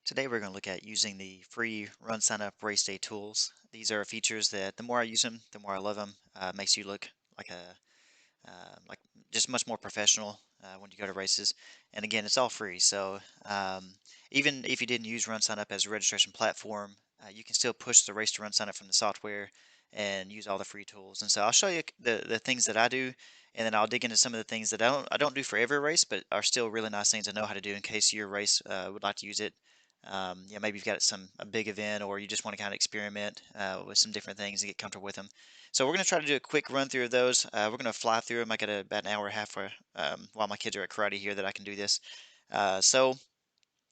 Today we're going to look at using the free RunSignUp race day tools. These are features that the more I use them, the more I love them. Makes you look like like just much more professional when you go to races. And again, it's all free. So even if you didn't use RunSignUp as a registration platform, you can still push the race to RunSignUp from the software and use all the free tools. And so I'll show you the things that I do, and then I'll dig into some of the things that I don't do for every race, but are still really nice things to know how to do in case your race would like to use it. Maybe you've got a big event, or you just want to kind of experiment with some different things and get comfortable with them. So we're going to try to do a quick run through of those. We're going to fly through them. I got about an hour and a half while my kids are at karate here that I can do this. So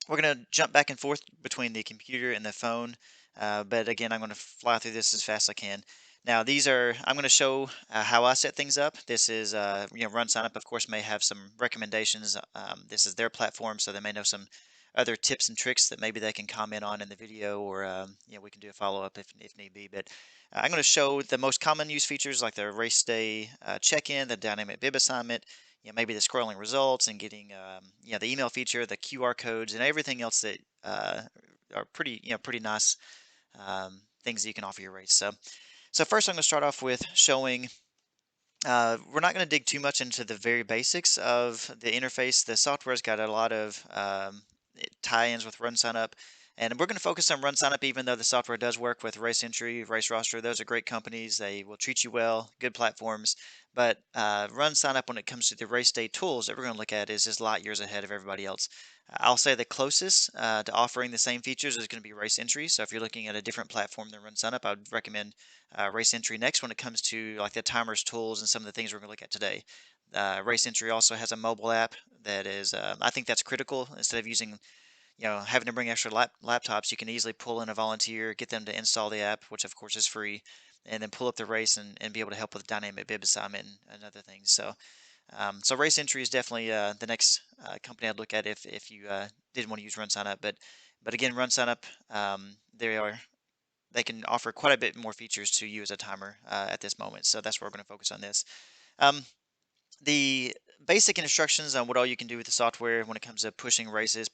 we're going to jump back and forth between the computer and the phone. But again, I'm going to fly through this as fast as I can. Now, I'm going to show how I set things up. This is, RunSignUp, of course, may have some recommendations. This is their platform, so they may know some other tips and tricks that maybe they can comment on in the video, or, we can do a follow-up if need be. But I'm going to show the most common use features like the race day check-in, the dynamic bib assignment, maybe the scrolling results and getting, the email feature, the QR codes, and everything else that are pretty nice things that you can offer your race. So first, I'm going to start off with showing. We're not going to dig too much into the very basics of the interface. The software's got a lot of tie-ins with RunSignUp, and we're going to focus on RunSignUp, even though the software does work with Race Entry, Race Roster. Those are great companies. They will treat you well, good platforms. But RunSignUp, when it comes to the race day tools that we're going to look at, is just light years ahead of everybody else. I'll say the closest to offering the same features is going to be Race Entry. So if you're looking at a different platform than RunSignUp, I would recommend Race Entry next when it comes to like the timers tools and some of the things we're going to look at today. Race Entry also has a mobile app that is, I think that's critical. Instead of using, having to bring extra laptops, you can easily pull in a volunteer, get them to install the app, which of course is free, and then pull up the race and be able to help with dynamic bib assignment and other things. So Race Entry is definitely the next company I'd look at if you did want to use RunSignUp. But again, RunSignUp, they can offer quite a bit more features to you as a timer at this moment. So that's where we're going to focus on this. Um, the basic instructions on what all you can do with the software when it comes to pushing races,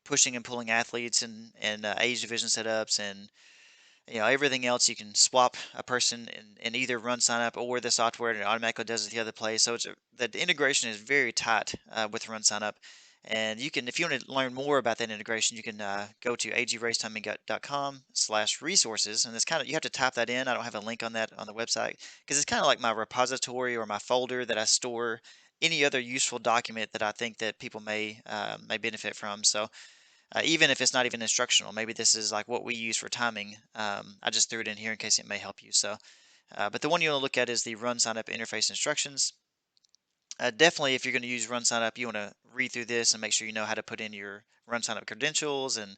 pushing and pulling athletes, and age division setups, and everything else. You can swap a person in either RunSignUp or the software, and it automatically does it the other place. So the integration is very tight with RunSignUp. And you can, if you want to learn more about that integration, you can go to agracetimingut.com/resources, and it's kind of, you have to type that in. I don't have a link on that on the website because it's kind of like my repository or my folder that I store any other useful document that I think that people may benefit from. So even if it's not even instructional, maybe this is like what we use for timing. I just threw it in here in case it may help you. But the one you want to look at is the RunSignUp interface instructions. Definitely, if you're going to use RunSignUp, you want to read through this and make sure you know how to put in your RunSignUp credentials, and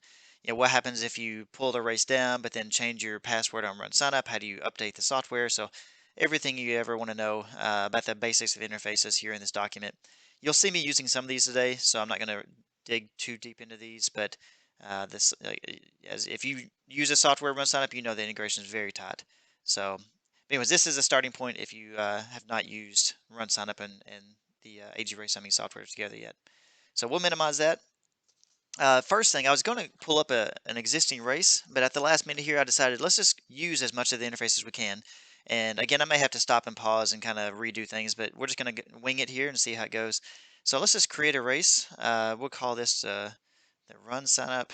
what happens if you pull the race down but then change your password on RunSignUp. How do you update the software? So everything you ever want to know about the basics of interfaces here in this document. You'll see me using some of these today, so I'm not going to dig too deep into these, but as if you use a software RunSignUp, you know the integration is very tight. So anyways, this is a starting point if you have not used RunSignUp and the AG Race Summing software together yet. So we'll minimize that. First thing, I was going to pull up an existing race, but at the last minute here, I decided let's just use as much of the interface as we can. And again, I may have to stop and pause and kind of redo things, but we're just going to wing it here and see how it goes. So let's just create a race. We'll call this the RunSignUp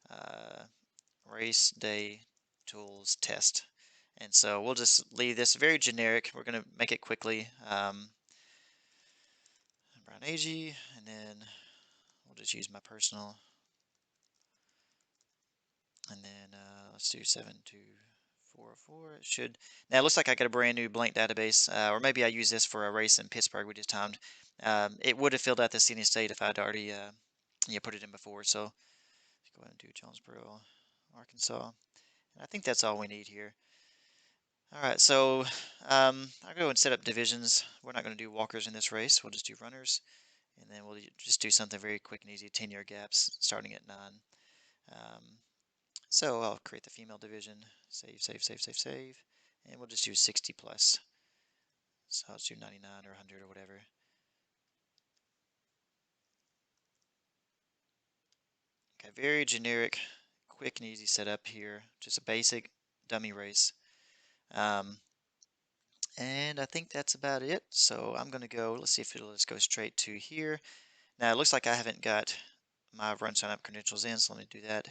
uh, Race Day Tools Test. And so we'll just leave this very generic. We're going to make it quickly. Brown AG, and then we'll just use my personal. And then let's do 7244. It should. Now it looks like I got a brand new blank database, or maybe I use this for a race in Pittsburgh we just timed. It would have filled out the city and state if I'd already put it in before. So let's go ahead and do Jonesboro, Arkansas. And I think that's all we need here. All right, so I'll go and set up divisions. We're not going to do walkers in this race. We'll just do runners, and then we'll just do something very quick and easy, 10-year gaps starting at 9. Um, so I'll create the female division, save, and we'll just do 60 plus. So I'll just do 99 or 100 or whatever. Okay, a very generic, quick and easy setup here. Just a basic dummy race. Um, and I think that's about it. So I'm going to go, let's see if it'll just go straight to here. Now it looks like I haven't got my run sign up credentials in, so let me do that.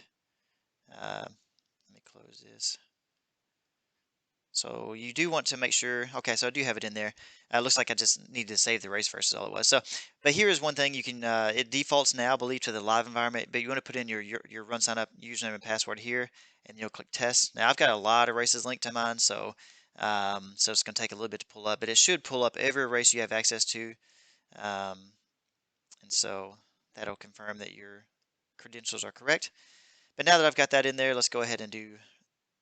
Let me close this. So you do want to make sure, okay, so I do have it in there. Looks like I just need to save the race first is all it was. So, but here is one thing you can, it defaults now, I believe, to the live environment, but you want to put in your run sign up username and password here, and you'll click test. Now I've got a lot of races linked to mine, so so it's going to take a little bit to pull up, but it should pull up every race you have access to. Um, and so that'll confirm that your credentials are correct. But now that I've got that in there, let's go ahead and do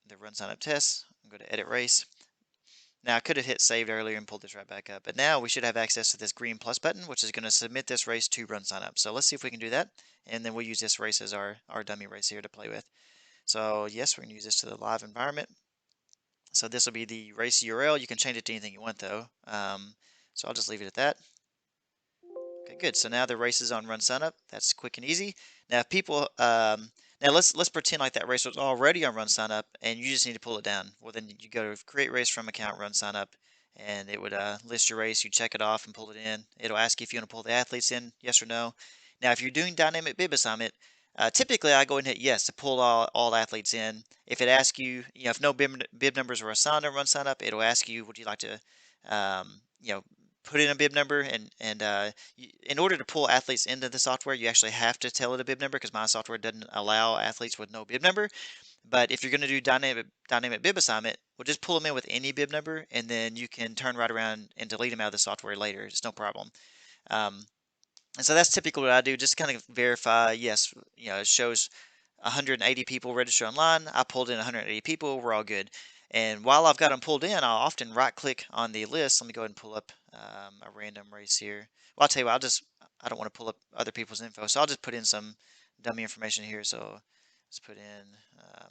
the run sign up test. I'm going to edit race. Now I could have hit saved earlier and pulled this right back up, but now we should have access to this green plus button, which is going to submit this race to run sign up. So let's see if we can do that. And then we'll use this race as our dummy race here to play with. So yes, we're going to use this to the live environment. So this will be the race URL. You can change it to anything you want though. So I'll just leave it at that. Okay, good. So now the race is on run sign up. That's quick and easy. Now if people, now let's pretend like that race was already on run sign up and you just need to pull it down. Well, then you go to create race from account run sign up, and it would list your race. You check it off and pull it in. It'll ask you if you want to pull the athletes in, yes or no. Now if you're doing dynamic bib assignment, typically I go ahead and hit yes to pull all athletes in. If it asks you, if no bib numbers are assigned on run sign up, it'll ask you, would you like to, put in a bib number, and in order to pull athletes into the software, you actually have to tell it a bib number because my software doesn't allow athletes with no bib number. But if you're going to do dynamic bib assignment, we'll just pull them in with any bib number, and then you can turn right around and delete them out of the software later. It's no problem. Um, and so that's typically what I do, just kind of verify, yes, it shows 180 people register online. I pulled in 180 people. We're all good. And while I've got them pulled in, I'll often right click on the list. Let me go ahead and pull up a random race here. Well, I'll tell you what, I don't want to pull up other people's info. So I'll just put in some dummy information here. So let's put in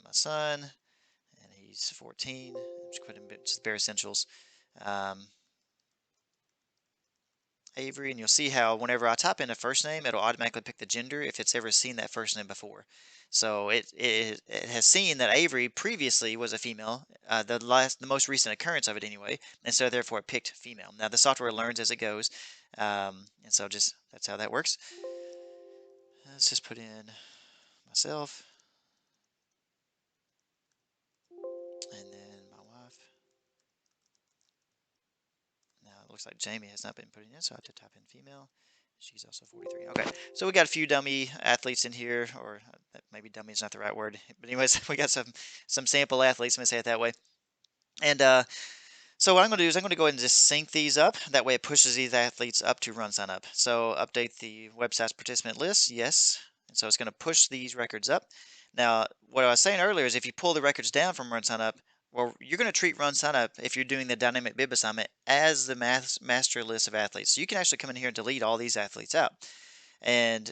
my son, and he's 14. Just put in just bare essentials. Um, Avery, and you'll see how whenever I type in a first name, it'll automatically pick the gender if it's ever seen that first name before. So it has seen that Avery previously was a female, the most recent occurrence of it anyway, and so therefore it picked female. Now the software learns as it goes, and so just that's how that works. Let's just put in myself, and then my wife. Now it looks like Jamie has not been put in, so I have to type in female. She's also 43. Okay, so we got a few dummy athletes in here, or maybe dummy is not the right word. But anyways, we got some sample athletes. Let me say it that way. And so what I'm going to do is I'm going to go ahead and just sync these up. That way it pushes these athletes up to run sign up. So update the website's participant list. Yes. And so it's going to push these records up. Now, what I was saying earlier is if you pull the records down from run sign up, well, you're going to treat run sign up if you're doing the dynamic bib assignment as the master list of athletes. So you can actually come in here and delete all these athletes out. And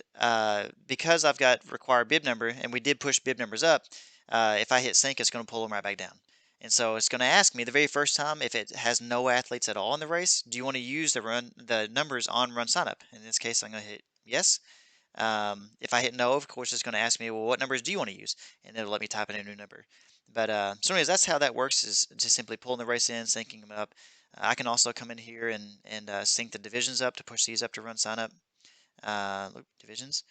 because I've got required bib number, and we did push bib numbers up, if I hit sync, it's going to pull them right back down. And so it's going to ask me the very first time if it has no athletes at all in the race, do you want to use the numbers on run sign up? In this case, I'm going to hit yes. If I hit no, of course, it's going to ask me, well, what numbers do you want to use? And it'll let me type in a new number. But so anyways, that's how that works, is just simply pulling the race in, syncing them up. I can also come in here and sync the divisions up to push these up to run sign up. Look, divisions.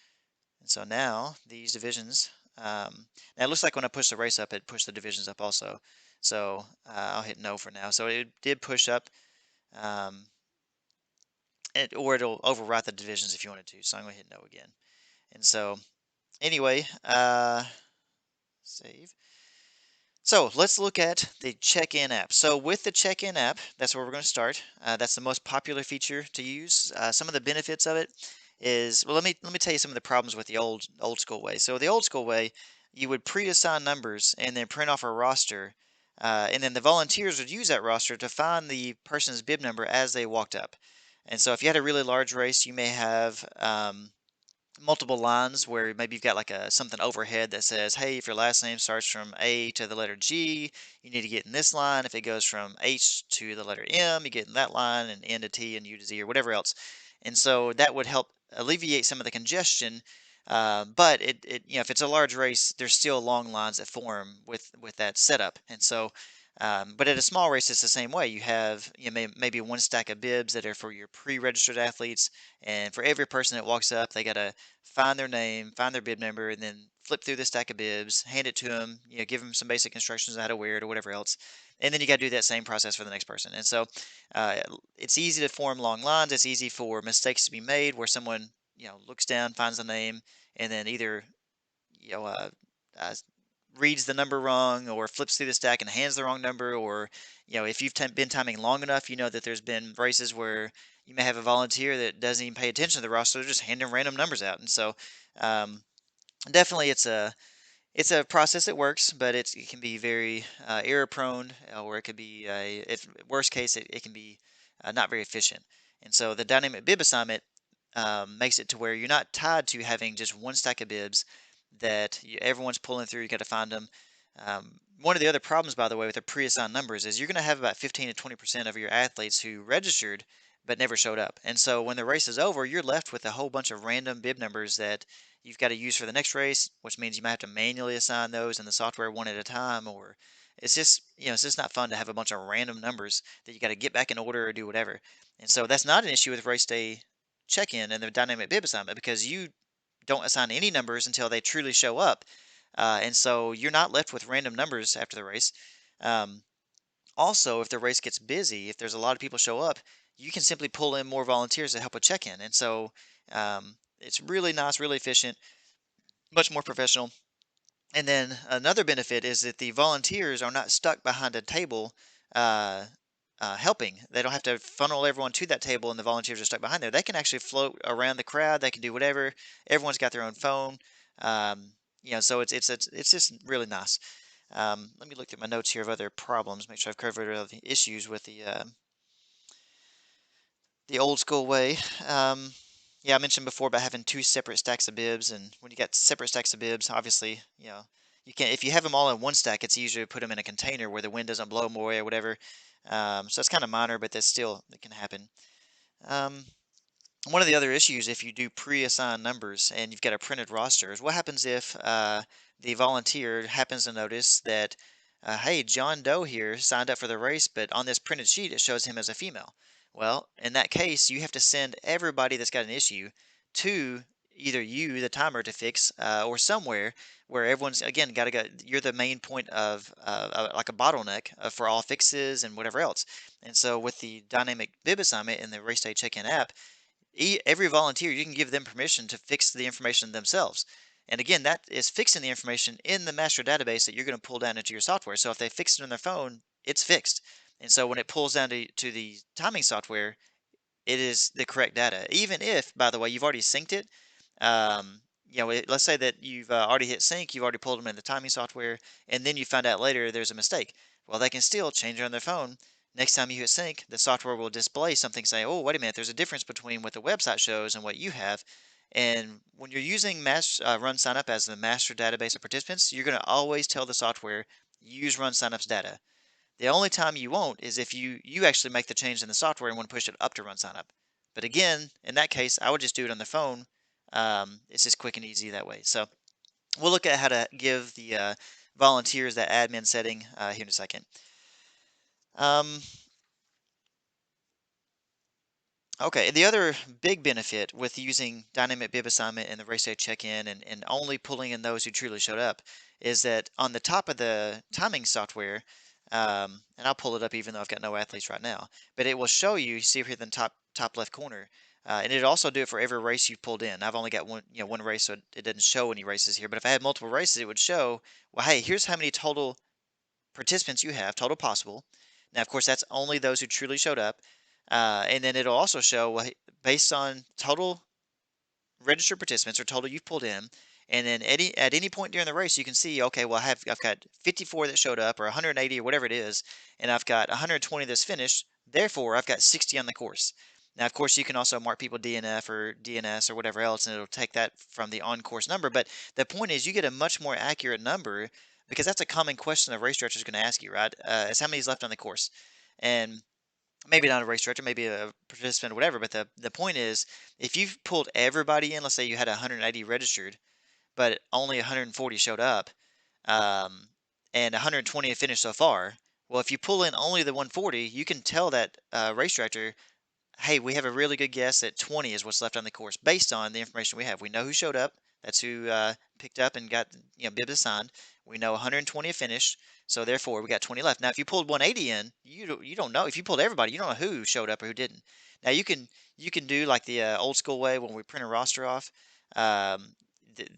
And so now these divisions, now it looks like when I push the race up, it pushed the divisions up also. So I'll hit no for now. So it did push up, um, or it'll overwrite the divisions if you wanted to. So I'm going to hit no again. And so anyway, save. So let's look at the check-in app. So with the check-in app, that's where we're going to start. That's the most popular feature to use. Some of the benefits of it is, well, let me tell you some of the problems with the old school way. So the old school way, you would pre-assign numbers and then print off a roster, and then the volunteers would use that roster to find the person's bib number as they walked up. And so if you had a really large race, you may have multiple lines where maybe you've got like something overhead that says, hey, if your last name starts from A to the letter G, you need to get in this line. If it goes from H to the letter M, you get in that line, and N to T and U to Z or whatever else. And so that would help alleviate some of the congestion But if it's a large race, there's still long lines that form with that setup. And so, but at a small race, it's the same way. You have maybe one stack of bibs that are for your pre-registered athletes, and for every person that walks up, they gotta find their name, find their bib number, and then flip through the stack of bibs, hand it to them, give them some basic instructions on how to wear it or whatever else, and then you got to do that same process for the next person. And so, it's easy to form long lines. It's easy for mistakes to be made where someone looks down, finds the name, and then either you know uh, uh, reads the number wrong or flips through the stack and hands the wrong number, or if you've been timing long enough, you know that there's been races where you may have a volunteer that doesn't even pay attention to the roster. They're just handing random numbers out. And so um, definitely it's a process that works, but it can be very error prone, or it could be, if worst case, it can be not very efficient. And so the dynamic bib assignment makes it to where you're not tied to having just one stack of bibs that everyone's pulling through. You got to find them. One of the other problems, by the way, with the pre-assigned numbers is you're going to have about 15 to 20% of your athletes who registered but never showed up. And so when the race is over, you're left with a whole bunch of random bib numbers that you've got to use for the next race, which means you might have to manually assign those in the software one at a time, or it's just not fun to have a bunch of random numbers that you got to get back in order or do whatever. And so that's not an issue with race day check-in and the dynamic bib assignment, because you don't assign any numbers until they truly show up. And so you're not left with random numbers after the race. Um, Also, if the race gets busy, if there's a lot of people show up, you can simply pull in more volunteers to help with check-in. And so it's really nice, really efficient, much more professional. And then another benefit is that the volunteers are not stuck behind a table uh, helping. They don't have to funnel everyone to that table and the volunteers are stuck behind there. They can actually float around the crowd. They can do whatever. Everyone's got their own phone. Um, so it's just really nice. Let me look at my notes here of other problems, make sure I've covered all the issues with the old school way. Yeah, I mentioned before about having two separate stacks of bibs, and when you got separate stacks of bibs, obviously, you can, if you have them all in one stack, it's easier to put them in a container where the wind doesn't blow them away or whatever. So it's kind of minor, but that's still, it can happen. Um, One of the other issues, if you do pre-assign numbers and you've got a printed roster, is what happens if the volunteer happens to notice that, hey, John Doe here signed up for the race, but on this printed sheet it shows him as a female. Well, in that case, you have to send everybody that's got an issue to either you, the timer, to fix, or somewhere where everyone's again got to go. You're the main point of like a bottleneck for all fixes and whatever else. And so with the dynamic bib assignment in the race day check-in app, every volunteer, you can give them permission to fix the information themselves. And again, that is fixing the information in the master database that you're going to pull down into your software. So if they fix it on their phone, it's fixed. And so when it pulls down to the timing software, it is the correct data. Even if, by the way, you've already synced it, let's say that you've already hit sync, you've already pulled them in the timing software, and then you find out later there's a mistake. Well, they can still change it on their phone. Next time you hit sync, the software will display something saying, oh, wait a minute, there's a difference between what the website shows and what you have. And when you're using RunSignUp as the master database of participants, you're going to always tell the software, use RunSignUp's data. The only time you won't is if you actually make the change in the software and want to push it up to RunSignUp. But again, in that case, I would just do it on the phone. It's just quick and easy that way. So we'll look at how to give the volunteers that admin setting here in a second. Um, Okay, the other big benefit with using dynamic bib assignment and the race day check-in and only pulling in those who truly showed up is that on the top of the timing software, and I'll pull it up even though I've got no athletes right now, but it will show you, see here in the top left corner, and it'll also do it for every race you pulled in. I've only got one race, so it doesn't show any races here, but if I had multiple races, it would show, well, hey, here's how many total participants you have, total possible. Now, of course, that's only those who truly showed up. And then it'll also show, well, based on total registered participants or total you've pulled in, and then at any point during the race, you can see, okay, well, I've got 54 that showed up, or 180, or whatever it is, and I've got 120 that's finished. Therefore, I've got 60 on the course. Now, of course, you can also mark people DNF or DNS or whatever else, and it'll take that from the on-course number. But the point is, you get a much more accurate number, because that's a common question a race director is going to ask you, right? Is how many is left on the course? And maybe not a race director, maybe a participant or whatever. But the point is, if you've pulled everybody in, let's say you had 180 registered, but only 140 showed up, um, and 120 have finished so far. Well, if you pull in only the 140, you can tell that race director, hey, we have a really good guess that 20 is what's left on the course based on the information we have. We know who showed up. That's who picked up and got bibs assigned. We know 120 have finished, so therefore we got 20 left. Now, if you pulled 180 in, you don't know. If you pulled everybody, you don't know who showed up or who didn't. Now you can do like the old school way when we print a roster off. Um,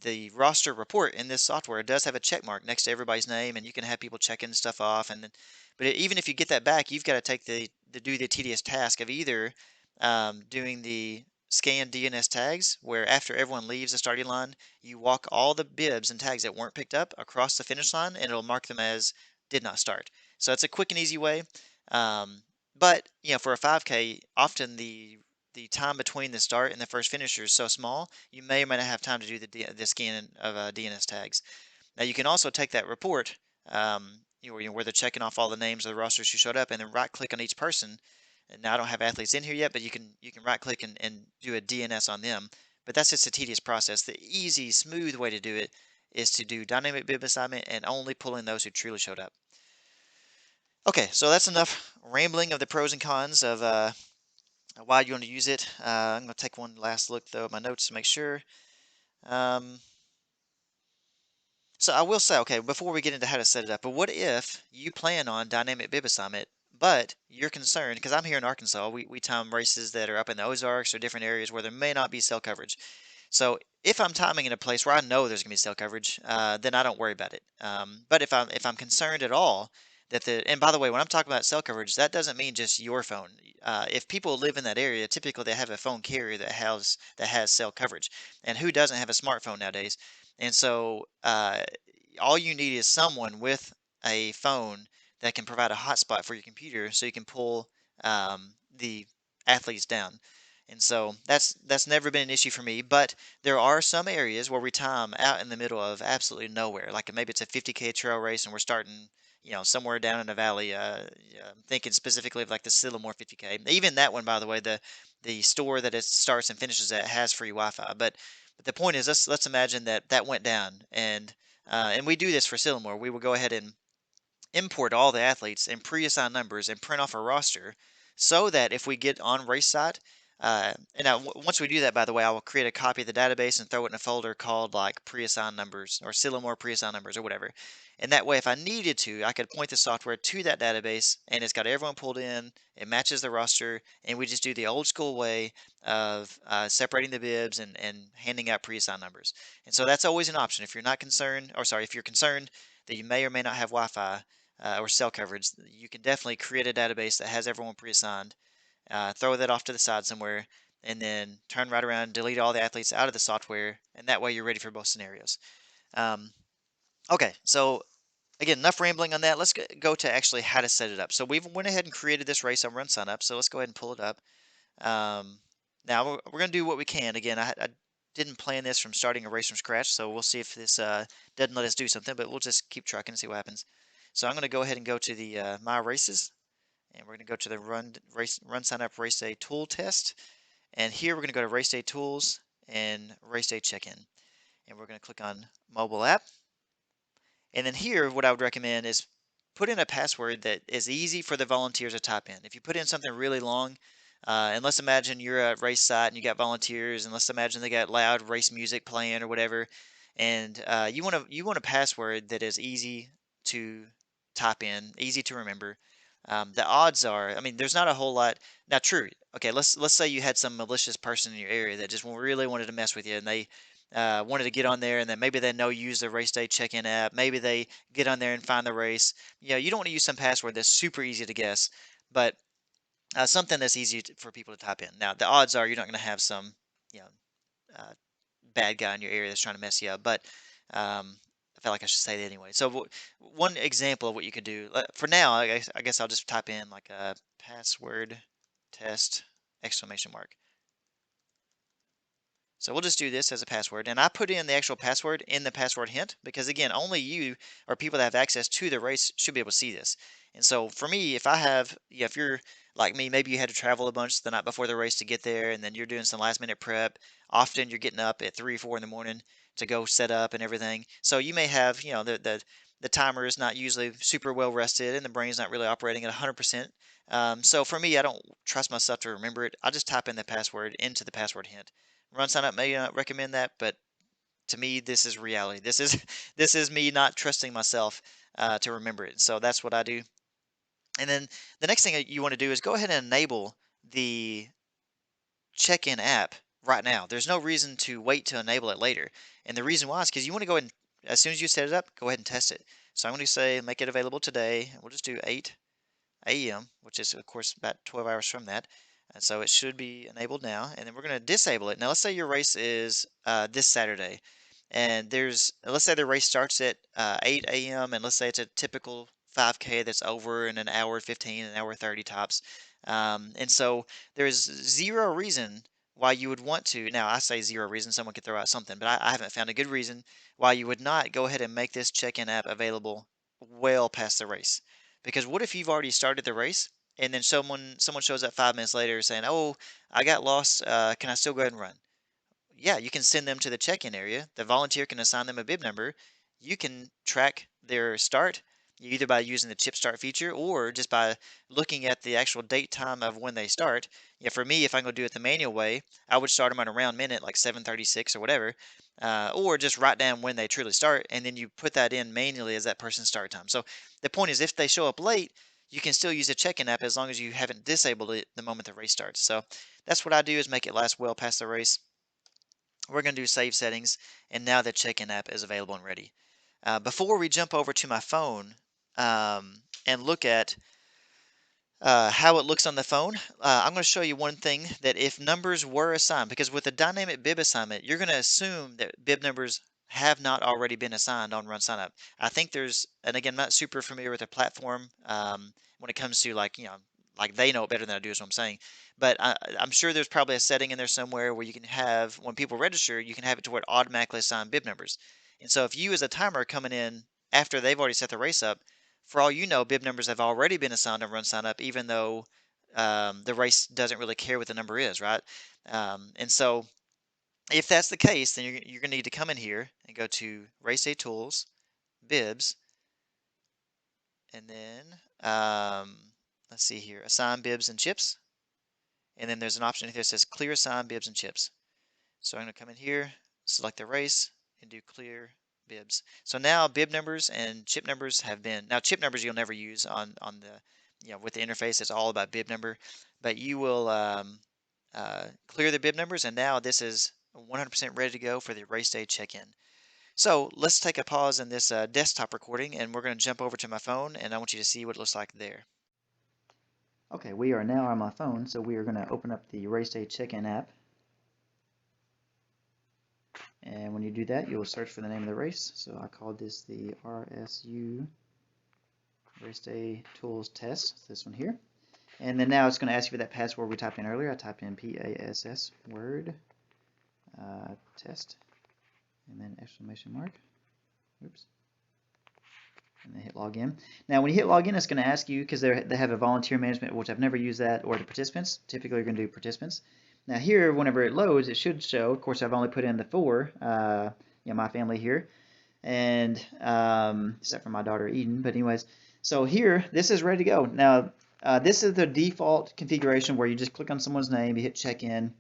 the roster report in this software does have a check mark next to everybody's name, and you can have people checking stuff off. And then, but even if you get that back, you've got to take the do the tedious task of either doing the scan DNS tags, where after everyone leaves the starting line, you walk all the bibs and tags that weren't picked up across the finish line, and it'll mark them as did not start. So it's a quick and easy way. Um, but for a 5K, often the time between the start and the first finisher is so small, you may or may not have time to do the scan of DNS tags. Now you can also take that report, where they're checking off all the names of the rosters who showed up, and then right click on each person. And now I don't have athletes in here yet, but you can right click and do a DNS on them. But that's just a tedious process. The easy, smooth way to do it is to do dynamic bib assignment and only pull in those who truly showed up. Okay, so that's enough rambling of the pros and cons of why you want to use it. I'm going to take one last look though at my notes to make sure. Um, So I will say, okay, before we get into how to set it up, but what if you plan on dynamic bib assignment, but you're concerned, because I'm here in Arkansas, we time races that are up in the Ozarks or different areas where there may not be cell coverage. So if I'm timing in a place where I know there's gonna be cell coverage, then I don't worry about it. But if I'm concerned at all that and by the way, when I'm talking about cell coverage, that doesn't mean just your phone. If people live in that area, typically they have a phone carrier that has cell coverage, and who doesn't have a smartphone nowadays? And so all you need is someone with a phone that can provide a hotspot for your computer, so you can pull the athletes down. And so that's never been an issue for me, but there are some areas where we time out in the middle of absolutely nowhere. Like maybe it's a 50K trail race and we're starting, somewhere down in a valley. Yeah, I'm thinking specifically of like the Sylamore 50K. Even that one, by the way, the store that it starts and finishes at has free Wi-Fi. But the point is, let's imagine that went down, and we do this for Sylamore. We will go ahead and import all the athletes and pre-assign numbers and print off a roster, so that if we get on race site, and now once we do that, by the way, I will create a copy of the database and throw it in a folder called like pre-assigned numbers or Sylamore pre-assigned numbers or whatever. And that way, if I needed to, I could point the software to that database, and it's got everyone pulled in. It matches the roster, and we just do the old school way of separating the bibs and handing out pre-assigned numbers. And so that's always an option if you're not concerned, or sorry, if you're concerned that you may or may not have Wi-Fi or cell coverage. You can definitely create a database that has everyone pre-assigned, throw that off to the side somewhere, and then turn right around, delete all the athletes out of the software, and that way you're ready for both scenarios. Um, okay, so again, enough rambling on that. Let's go to actually how to set it up. So we've went ahead and created this race on RunSignUp, so let's go ahead and pull it up. Now we're going to do what we can. Again, I didn't plan this from starting a race from scratch, so we'll see if this doesn't let us do something, but we'll just keep trucking and see what happens. So I'm going to go ahead and go to the My Races, and we're going to go to the RunSignUp Race Day Tool Test, and here we're going to go to Race Day Tools and Race Day Check-in, and we're going to click on Mobile App, and then here what I would recommend is put in a password that is easy for the volunteers to type in. If you put in something really long, and let's imagine you're at a race site and you got volunteers, and let's imagine they got loud race music playing or whatever, and you want a password that is easy to type in, easy to remember. The odds are, I mean, there's not a whole lot. Now, true. Okay, let's say you had some malicious person in your area that just really wanted to mess with you, and they wanted to get on there, and then maybe they know use the race day check-in app. Maybe they get on there and find the race. You don't want to use some password that's super easy to guess, but something that's easy for people to type in. Now, the odds are you're not going to have some, you know, uh, bad guy in your area that's trying to mess you up, but I felt like I should say that anyway. So one example of what you could do for now, I guess I'll just type in like a password test exclamation mark. So we'll just do this as a password. And I put in the actual password in the password hint because, again, only you or people that have access to the race should be able to see this. And so for me, if I have, yeah, if you're like me, maybe you had to travel a bunch the night before the race to get there, and then you're doing some last minute prep. Often you're getting up at 3, 4 in the morning to go set up and everything. So you may have, the timer is not usually super well rested and the brain's not really operating at 100%. So for me, I don't trust myself to remember it. I just type in the password into the password hint. RunSignUp may not recommend that, but to me, this is reality. This is this is me not trusting myself to remember it. So that's what I do. And then the next thing that you want to do is go ahead and enable the check-in app right now. There's no reason to wait to enable it later. And the reason why is because you want to go ahead and, as soon as you set it up, go ahead and test it. So I'm going to say make it available today. We'll just do 8 a.m., which is of course about 12 hours from that. And so it should be enabled now. And then we're going to disable it. Now let's say your race is this Saturday. And let's say the race starts at 8 a.m. and let's say it's a typical 5K that's over in an hour 15, an hour 30 tops. And so there's zero reason why you would want to. Now I say zero reason, someone could throw out something, but I haven't found a good reason why you would not go ahead and make this check-in app available well past the race. Because what if you've already started the race and then someone shows up 5 minutes later saying, "Oh, I got lost. Can I still go ahead and run?" Yeah, you can send them to the check-in area. The volunteer can assign them a bib number. You can track their start either by using the chip start feature or just by looking at the actual date time of when they start. Yeah, for me, if I'm going to do it the manual way, I would start them at a round minute, like 7:36 or whatever, or just write down when they truly start, and then you put that in manually as that person's start time. So the point is, if they show up late, you can still use the check-in app as long as you haven't disabled it the moment the race starts. So that's what I do is make it last well past the race. We're going to do save settings, and now the check-in app is available and ready. Before we jump over to my phone and look at how it looks on the phone, I'm going to show you one thing that if numbers were assigned, because with a dynamic bib assignment, you're going to assume that bib numbers have not already been assigned on RunSignUp. I think and again, I'm not super familiar with the platform when it comes to like they know it better than I do is what I'm saying. But I'm sure there's probably a setting in there somewhere where you can have, when people register, you can have it to where it automatically assign bib numbers. And so if you as a timer coming in after they've already set the race up, for all you know, bib numbers have already been assigned on RunSignUp, even though the race doesn't really care what the number is, right? And so if that's the case, then you're going to need to come in here and go to Race Day Tools, Bibs, and then let's see here, Assign Bibs and Chips. And then there's an option here that says Clear Assign Bibs and Chips. So I'm going to come in here, select the race, and do Clear Bibs. So now bib numbers and chip numbers have been, now chip numbers you'll never use on the, with the interface, it's all about bib number, but you will clear the bib numbers, and now this is 100% ready to go for the race day check-in. So let's take a pause in this desktop recording, and we're going to jump over to my phone, and I want you to see what it looks like there. Okay, we are now on my phone, so we are going to open up the race day check-in app. And when you do that, you'll search for the name of the race. So I called this the RSU Race Day Tools Test, this one here. And then now it's going to ask you for that password we typed in earlier. I typed in PASS word test and then exclamation mark. Oops. And then hit login. Now when you hit login, it's going to ask you, because they have a volunteer management, which I've never used that, or the participants. Typically you're going to do participants. Now here, whenever it loads, it should show, of course I've only put in the 4, my family here, and except for my daughter Eden, but anyways, so here, this is ready to go. Now this is the default configuration where you just click on someone's name, you hit check-in,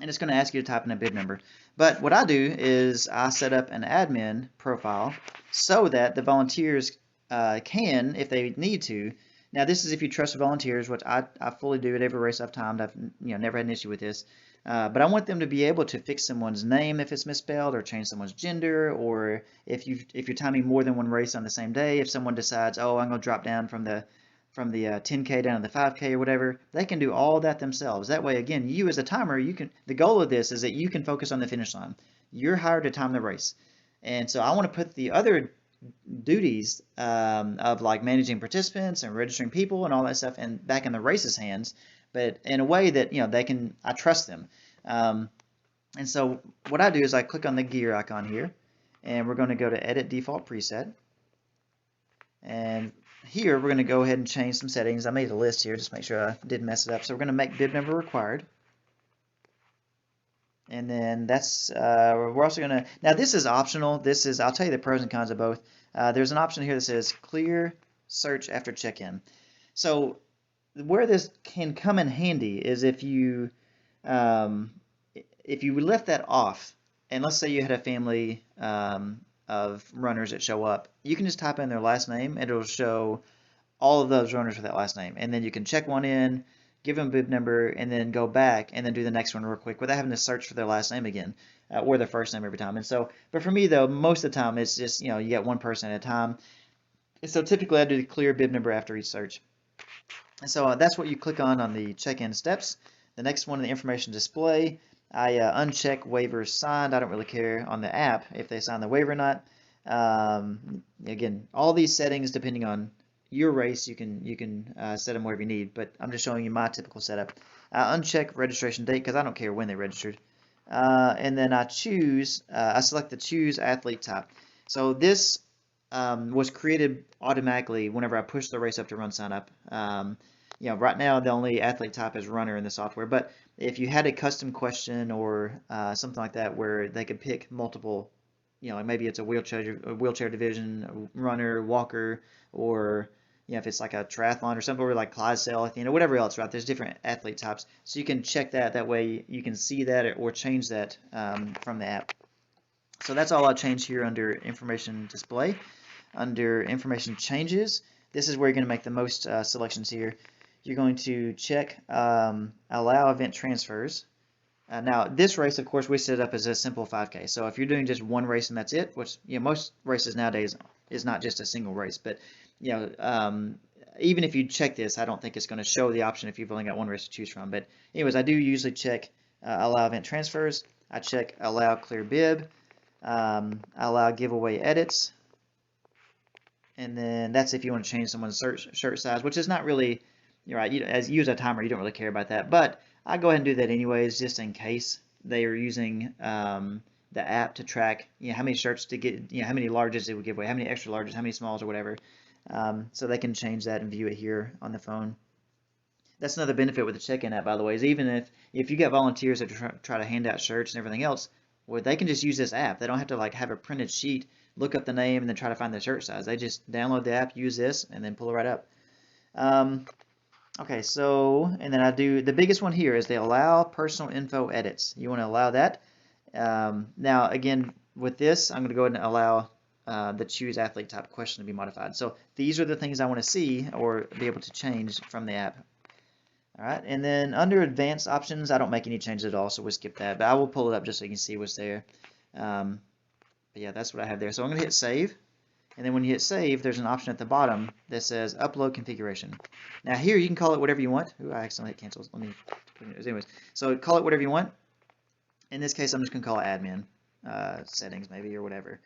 and it's going to ask you to type in a bib number. But what I do is I set up an admin profile so that the volunteers can, if they need to. Now this is if you trust the volunteers, which I fully do at every race I've timed. I've never had an issue with this. But I want them to be able to fix someone's name if it's misspelled, or change someone's gender, or if you're timing more than one race on the same day, if someone decides, oh, I'm going to drop down from the 10K down to the 5K or whatever, they can do all that themselves. That way, again, you as a timer, the goal of this is that you can focus on the finish line. You're hired to time the race. And so I want to put the other duties of like managing participants and registering people and all that stuff and back in the race's hands, but in a way that I trust them. And so what I do is I click on the gear icon here, and we're going to go to Edit Default Preset. And here we're going to go ahead and change some settings. I made a list here just to make sure I didn't mess it up. So we're going to make bib number required. And then that's, we're also going to, now this is optional. This is, I'll tell you the pros and cons of both. There's an option here that says clear search after check-in. So where this can come in handy is um, if you left that off, and let's say you had a family of runners that show up, you can just type in their last name and it'll show all of those runners with that last name. And then you can check one in, give them a bib number, and then go back and then do the next one real quick without having to search for their last name again or their first name every time. And so, but for me though, most of the time it's just, you get one person at a time. And so typically I do the clear bib number after each search. And so that's what you click on the check-in steps. The next one, the information display, I uncheck waivers signed. I don't really care on the app if they sign the waiver or not. Again, all these settings, depending on your race, you can set them wherever you need, but I'm just showing you my typical setup. I uncheck registration date because I don't care when they registered. And then I select the choose athlete type. So this was created automatically whenever I push the race up to RunSignUp. Right now the only athlete type is runner in the software, but if you had a custom question or something like that where they could pick multiple, like maybe it's a wheelchair division, runner, walker, or if it's like a triathlon or something, or like Clydesdale, whatever else, right? There's different athlete types, so you can check that. That way you can see that or change that from the app. So that's all I'll change here under information display. Under information changes, this is where you're going to make the most selections here. You're going to check allow event transfers. Now this race, of course, we set it up as a simple 5K. So if you're doing just one race and that's it, which most races nowadays is not just a single race, but even if you check this, I don't think it's going to show the option if you've only got one race to choose from. But anyways, I do usually check allow event transfers. I check allow clear bib. Allow giveaway edits. And then that's if you want to change someone's shirt size, which is not really, right, as you use a timer, you don't really care about that. But I go ahead and do that anyways, just in case they are using the app to track, how many shirts to get, how many larges they would give away, how many extra larges, how many smalls or whatever. So they can change that and view it here on the phone. That's another benefit with the check-in app, by the way, is even if you get volunteers that try to hand out shirts and everything else, well, they can just use this app. They don't have to like have a printed sheet, look up the name, and then try to find the shirt size. They just download the app, use this, and then pull it right up. Okay, so, and then I do, the biggest one here is they allow personal info edits. You want to allow that. Now, again, with this, I'm going to go ahead and allow the choose athlete type question to be modified. So these are the things I want to see or be able to change from the app. All right, and then under advanced options, I don't make any changes at all, so we'll skip that, but I will pull it up just so you can see what's there. But yeah, that's what I have there. So I'm going to hit save, and then when you hit save, there's an option at the bottom that says upload configuration. Now here you can call it whatever you want. Ooh, I accidentally hit cancel. Let me, anyways, so call it whatever you want. In this case, I'm just going to call it admin settings maybe or whatever,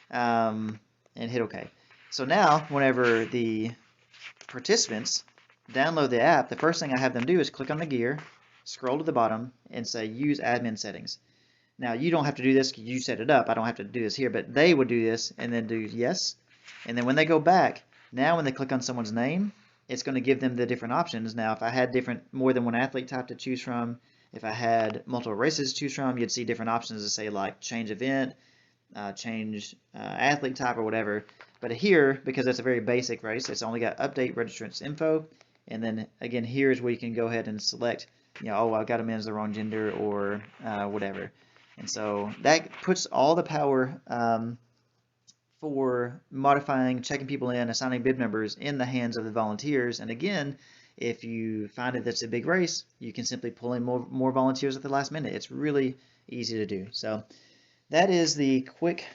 and hit OK. So now whenever the participants download the app, the first thing I have them do is click on the gear, scroll to the bottom, and say use admin settings. Now you don't have to do this because you set it up. I don't have to do this here, but they would do this and then do yes. And then when they go back, now when they click on someone's name, it's going to give them the different options. Now if I had more than one athlete type to choose from, if I had multiple races to choose from, you'd see different options to say like change event, change athlete type or whatever. But here, because it's a very basic race, it's only got update registrants info. And then again, here's where you can go ahead and select, oh, I got them in as the wrong gender or whatever. And so that puts all the power for modifying, checking people in, assigning bib numbers in the hands of the volunteers. And again, if you find that that's a big race, you can simply pull in more volunteers at the last minute. It's really easy to do. So that is the quick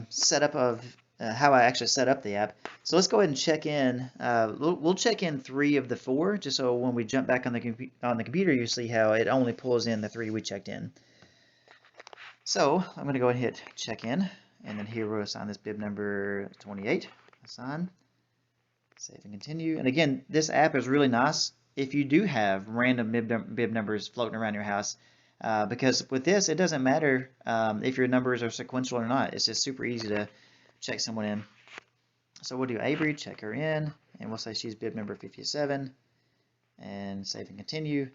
setup of how I actually set up the app. So let's go ahead and check in. We'll check in 3 of the 4, just so when we jump back on the computer, you see how it only pulls in the 3 we checked in. So I'm going to go ahead and hit check in, and then here we'll assign this bib number 28. Assign, save and continue. And again, this app is really nice if you do have random bib numbers floating around your house. Because with this, it doesn't matter if your numbers are sequential or not. It's just super easy to check someone in. So we'll do Avery, check her in, and we'll say she's bib number 57, and save and continue.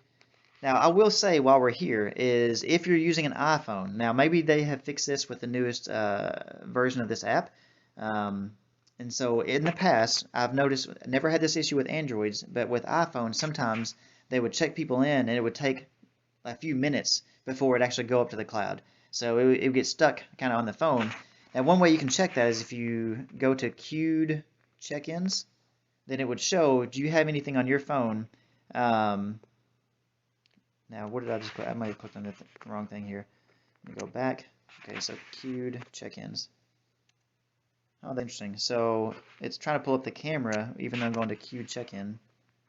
Now, I will say while we're here is if you're using an iPhone, now maybe they have fixed this with the newest version of this app. Um, and so in the past, I've noticed, never had this issue with Androids, but with iPhones, sometimes they would check people in and it would take a few minutes before it actually go up to the cloud. So it would get stuck kind of on the phone. Now, one way you can check that is if you go to queued check-ins, then it would show, do you have anything on your phone? Now, what did I just put? I might have clicked on the wrong thing here. Let me go back. Okay, so queued check-ins. Oh, that's interesting. So it's trying to pull up the camera, even though I'm going to queued check-in.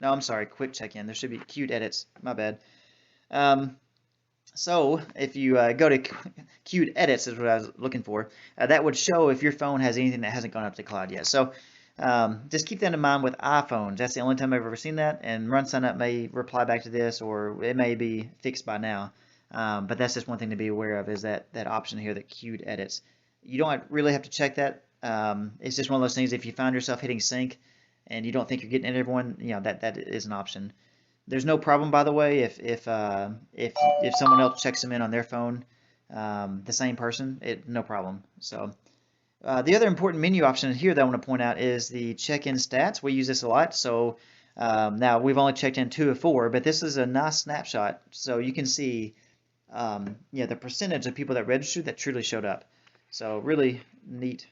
No, I'm sorry, quick check-in. There should be queued edits. My bad. So if you go to queued edits is what I was looking for, that would show if your phone has anything that hasn't gone up to the cloud yet. So just keep that in mind with iPhones. That's the only time I've ever seen that, and RunSignUp may reply back to this, or it may be fixed by now. But that's just one thing to be aware of is that option here, that queued edits. You don't really have to check that. It's just one of those things. If you find yourself hitting sync and you don't think you're getting everyone, that is an option. There's no problem, by the way, if someone else checks them in on their phone, the same person, no problem. So the other important menu option here that I want to point out is the check-in stats. We use this a lot. So now we've only checked in 2 of 4, but this is a nice snapshot. So you can see the percentage of people that registered that truly showed up. So really neat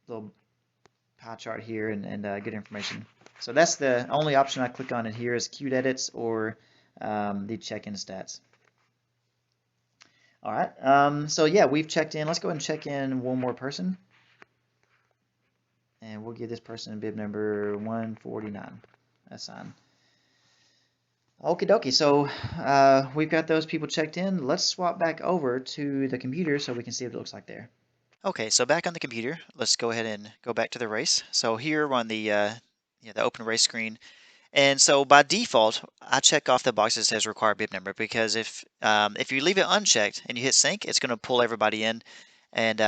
little pie chart here and good information. So that's the only option I click on in here is queued edits or the check-in stats. All right, so yeah, we've checked in. Let's go ahead and check in one more person. And we'll give this person bib number 149. Assign. Okie dokie, so we've got those people checked in. Let's swap back over to the computer so we can see what it looks like there. Okay, so back on the computer, let's go ahead and go back to the race. So here we're on the open race screen. And so by default, I check off the box that says require bib number because if you leave it unchecked and you hit sync, it's going to pull everybody in. And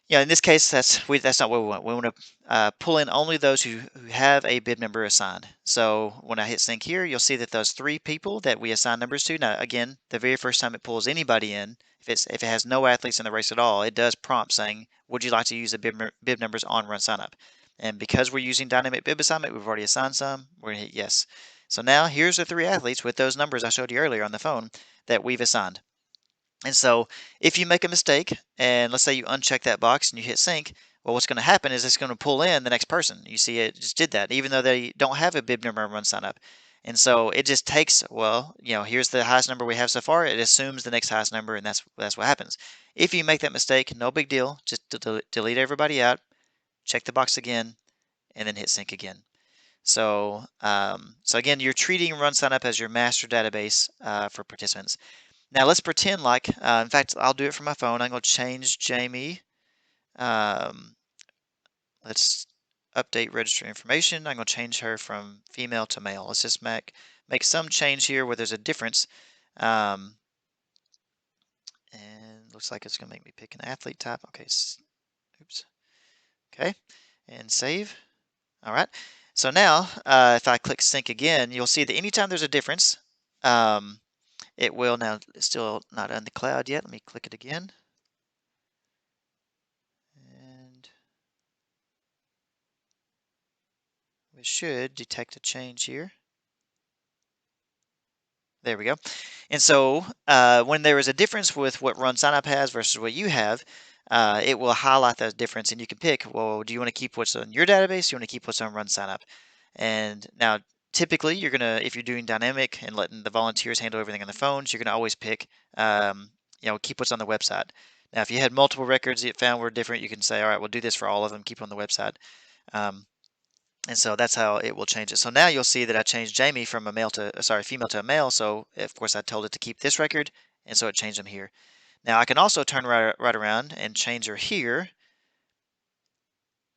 in this case, that's not what we want. We want to pull in only those who have a bib number assigned. So when I hit sync here, you'll see that those 3 people that we assign numbers to. Now, again, the very first time it pulls anybody in, if it has no athletes in the race at all, it does prompt saying, "Would you like to use the bib numbers on RunSignUp?" And because we're using dynamic bib assignment, we've already assigned some. We're gonna hit yes. So now here's the 3 athletes with those numbers I showed you earlier on the phone that we've assigned. And so if you make a mistake and let's say you uncheck that box and you hit sync, well, what's going to happen is it's going to pull in the next person. You see it just did that, even though they don't have a bib number on RunSignUp. And so it just takes, here's the highest number we have so far. It assumes the next highest number, and that's what happens. If you make that mistake, no big deal. Just delete everybody out, check the box again, and then hit sync again. So, so again, you're treating RunSignUp as your master database for participants. Now let's pretend like, in fact, I'll do it from my phone. I'm going to change Jamie. Let's update register information. I'm going to change her from female to male. Let's just make some change here where there's a difference. And looks like it's going to make me pick an athlete type. Okay, oops. Okay, and save. All right. So now, if I click sync again, you'll see that anytime there's a difference, it will now, it's still not on the cloud yet. Let me click it again. And we should detect a change here. There we go. And so when there is a difference with what RunSignUp has versus what you have, it will highlight that difference and you can pick, well, do you want to keep what's on your database? Do you want to keep what's on RunSignUp? And now typically you're going to, if you're doing dynamic and letting the volunteers handle everything on the phones, you're going to always pick, keep what's on the website. Now, if you had multiple records you found were different, you can say, all right, we'll do this for all of them, keep it on the website. And so that's how it will change it. So now you'll see that I changed Jamie from female to a male. So of course I told it to keep this record, and so it changed them here. Now I can also turn right around and change her here,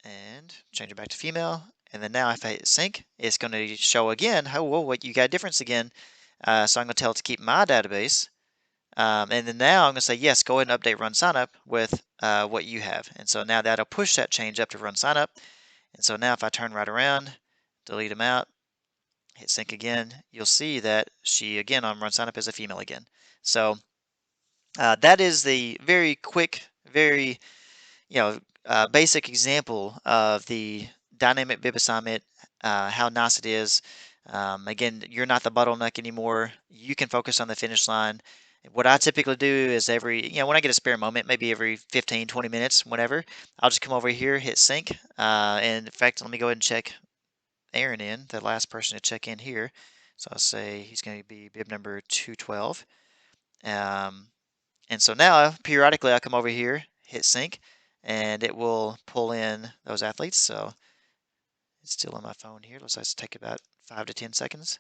and change her back to female. And then now if I hit sync, it's going to show again. Oh, whoa, what, you got a difference again. So I'm going to tell it to keep my database. And then now I'm going to say, yes, go ahead and update run signup with what you have. And so now that'll push that change up to run signup. And so now if I turn right around, delete them out, hit sync again, you'll see that she again on run signup is a female again. So that is the very quick, very basic example of the dynamic bib assignment, how nice it is. Again, you're not the bottleneck anymore. You can focus on the finish line. What I typically do is when I get a spare moment, maybe every 15, 20 minutes, whenever, I'll just come over here, hit sync. And in fact, let me go ahead and check Aaron in, the last person to check in here. So I'll say he's going to be bib number 212. Um, and so now periodically I come over here, hit sync, and it will pull in those athletes. So it's still on my phone here. Let's take about 5 to 10 seconds.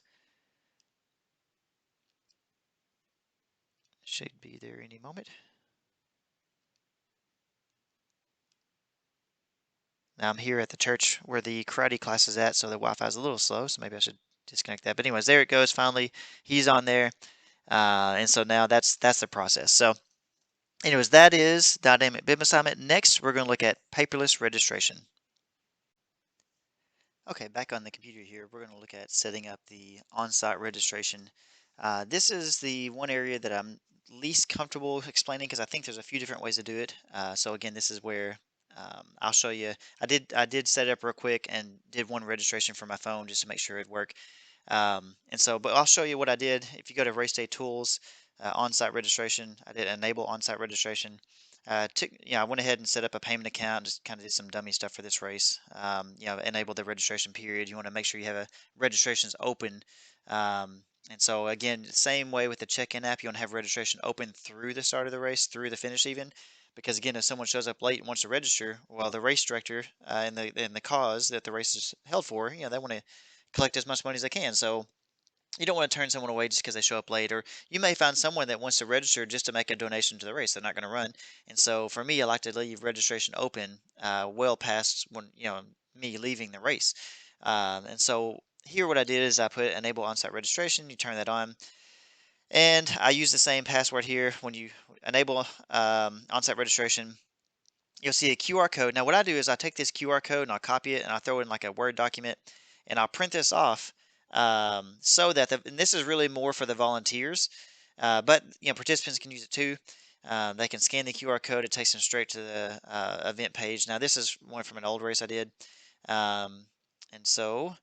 Should be there any moment. Now I'm here at the church where the karate class is at, so the Wi-Fi is a little slow, so maybe I should disconnect that. But anyways, there it goes. Finally, he's on there. And so now that's the process. So anyways, that is dynamic bib assignment. Next, we're going to look at paperless registration. Okay, back on the computer here, we're going to look at setting up the on-site registration. This is the one area that I'm least comfortable explaining because I think there's a few different ways to do it. So again, this is where I'll show you. I did set it up real quick and did one registration for my phone just to make sure it worked. But I'll show you what I did. If you go to Race Day Tools, on-site registration, I did enable on-site registration. I went ahead and set up a payment account, just kind of did some dummy stuff for this race. Enable the registration period. You want to make sure you have a registrations open. And so again, same way with the check-in app, you want to have registration open through the start of the race, through the finish even. Because again, if someone shows up late and wants to register, well, the race director in the cause that the race is held for, they want to collect as much money as they can. So you don't want to turn someone away just because they show up late, or you may find someone that wants to register just to make a donation to the race. They're not going to run, and so for me, I like to leave registration open well past when me leaving the race. And so here, what I did is I put enable on-site registration. You turn that on, and I use the same password here when you enable on-site registration. You'll see a QR code. Now, what I do is I take this QR code and I'll copy it and I'll throw it in like a Word document and I'll print this off so that and this is really more for the volunteers, but participants can use it too. They can scan the QR code. It takes them straight to the event page. Now, this is one from an old race I did, um, and so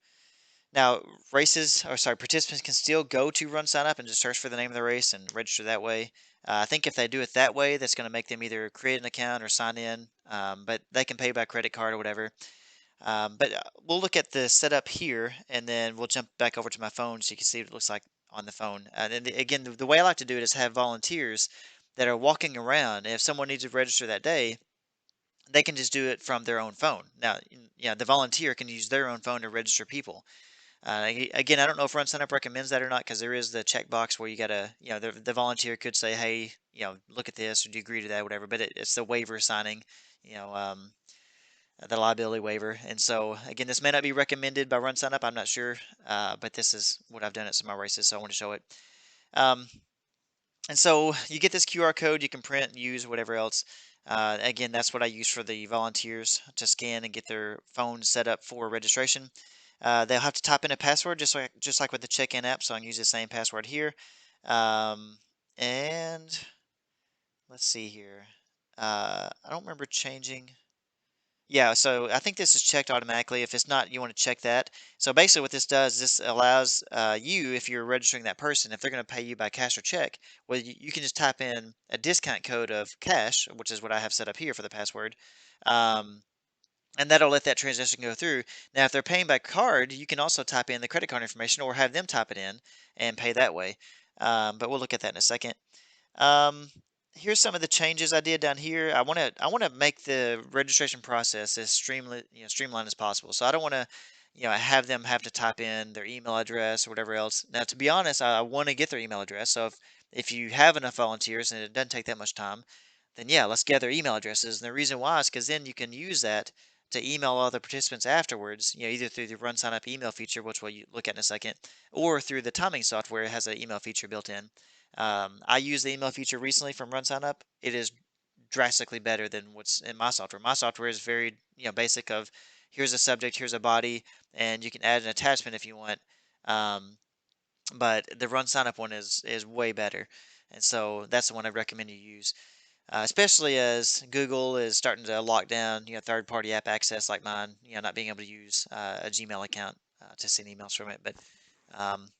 now, participants can still go to Run Sign Up and just search for the name of the race and register that way. I think if they do it that way, that's going to make them either create an account or sign in, but they can pay by credit card or whatever. But we'll look at the setup here, and then we'll jump back over to my phone so you can see what it looks like on the phone. And again, the way I like to do it is have volunteers that are walking around. And if someone needs to register that day, they can just do it from their own phone. Now, yeah, the volunteer can use their own phone to register people. Again, I don't know if RunSignUp recommends that or not because there is the checkbox where you gotta, the volunteer could say, hey, look at this, or do you agree to that, whatever. But it's the waiver signing, you know, um, the liability waiver. And so again, this may not be recommended by RunSignUp. I'm not sure, but this is what I've done at some of my races, so I want to show it. Um, and so you get this QR code you can print and use, whatever else. Again, that's what I use for the volunteers to scan and get their phone set up for registration. They'll have to type in a password just like with the check-in app, so I can use the same password here. And let's see here. I don't remember changing. Yeah, so I think this is checked automatically. If it's not, you want to check that. So basically what this does, this allows you, if you're registering that person, if they're going to pay you by cash or check, well, you can just type in a discount code of cash, which is what I have set up here for the password. Um, and that'll let that transaction go through. Now, if they're paying by card, you can also type in the credit card information or have them type it in and pay that way. But we'll look at that in a second. Um, Here's some of the changes I did down here. I want to make the registration process as streamlined as possible. So I don't want to have them have to type in their email address or whatever else. Now, to be honest, I want to get their email address. So if you have enough volunteers and it doesn't take that much time, then yeah, let's gather email addresses. And the reason why is because then you can use that to email all the participants afterwards, either through the Run Sign Up email feature, which we'll look at in a second, or through the timing software. It has an email feature built in. I used the email feature recently from RunSignUp. It is drastically better than what's in my software. My software is very, basic of here's a subject, here's a body, and you can add an attachment if you want. Um, but the RunSignUp one is way better, and so that's the one I recommend you use, especially as Google is starting to lock down, third-party app access like mine, not being able to use a Gmail account to send emails from it. But